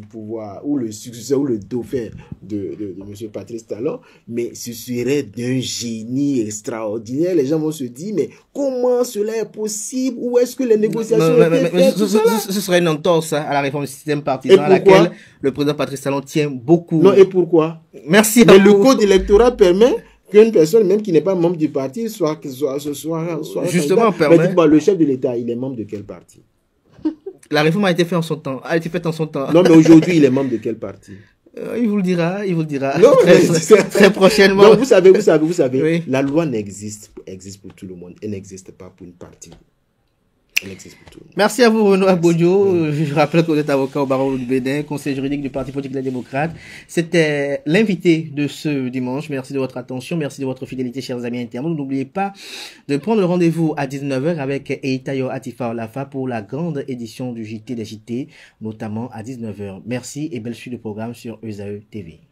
pouvoir, ou le successeur, ou le dauphin de M. Patrice Talon, mais ce serait d'un génie extraordinaire. Les gens vont se dire, mais comment cela est possible? Où est-ce que les négociations étaient faites? Ce serait une entorse à la réforme du système partisan à laquelle le président Patrice Talon tient beaucoup. Non, et pourquoi? Merci. Mais le code électoral permet qu'une personne, même qui n'est pas membre du parti, soit justement permet. Mais dites-moi, le chef de l'État, il est membre de quel parti? La réforme a été faite en son temps. Non, mais aujourd'hui, il est membre de quel parti? Il vous le dira. Non, très prochainement. Non, vous savez. Oui. La loi existe pour tout le monde. Elle n'existe pas pour une partie. un excès pour tout le monde. Merci à vous, Renaud Abonio. Je rappelle que vous êtes avocat au barreau de Bénin, conseiller juridique du Parti politique Les Démocrates. C'était l'invité de ce dimanche. Merci de votre attention. Merci de votre fidélité, chers amis internautes. N'oubliez pas de prendre le rendez-vous à 19h avec Eitayo Atifa Olafa pour la grande édition du JT des JT, notamment à 19h. Merci et belle suite de programme sur ESAE TV.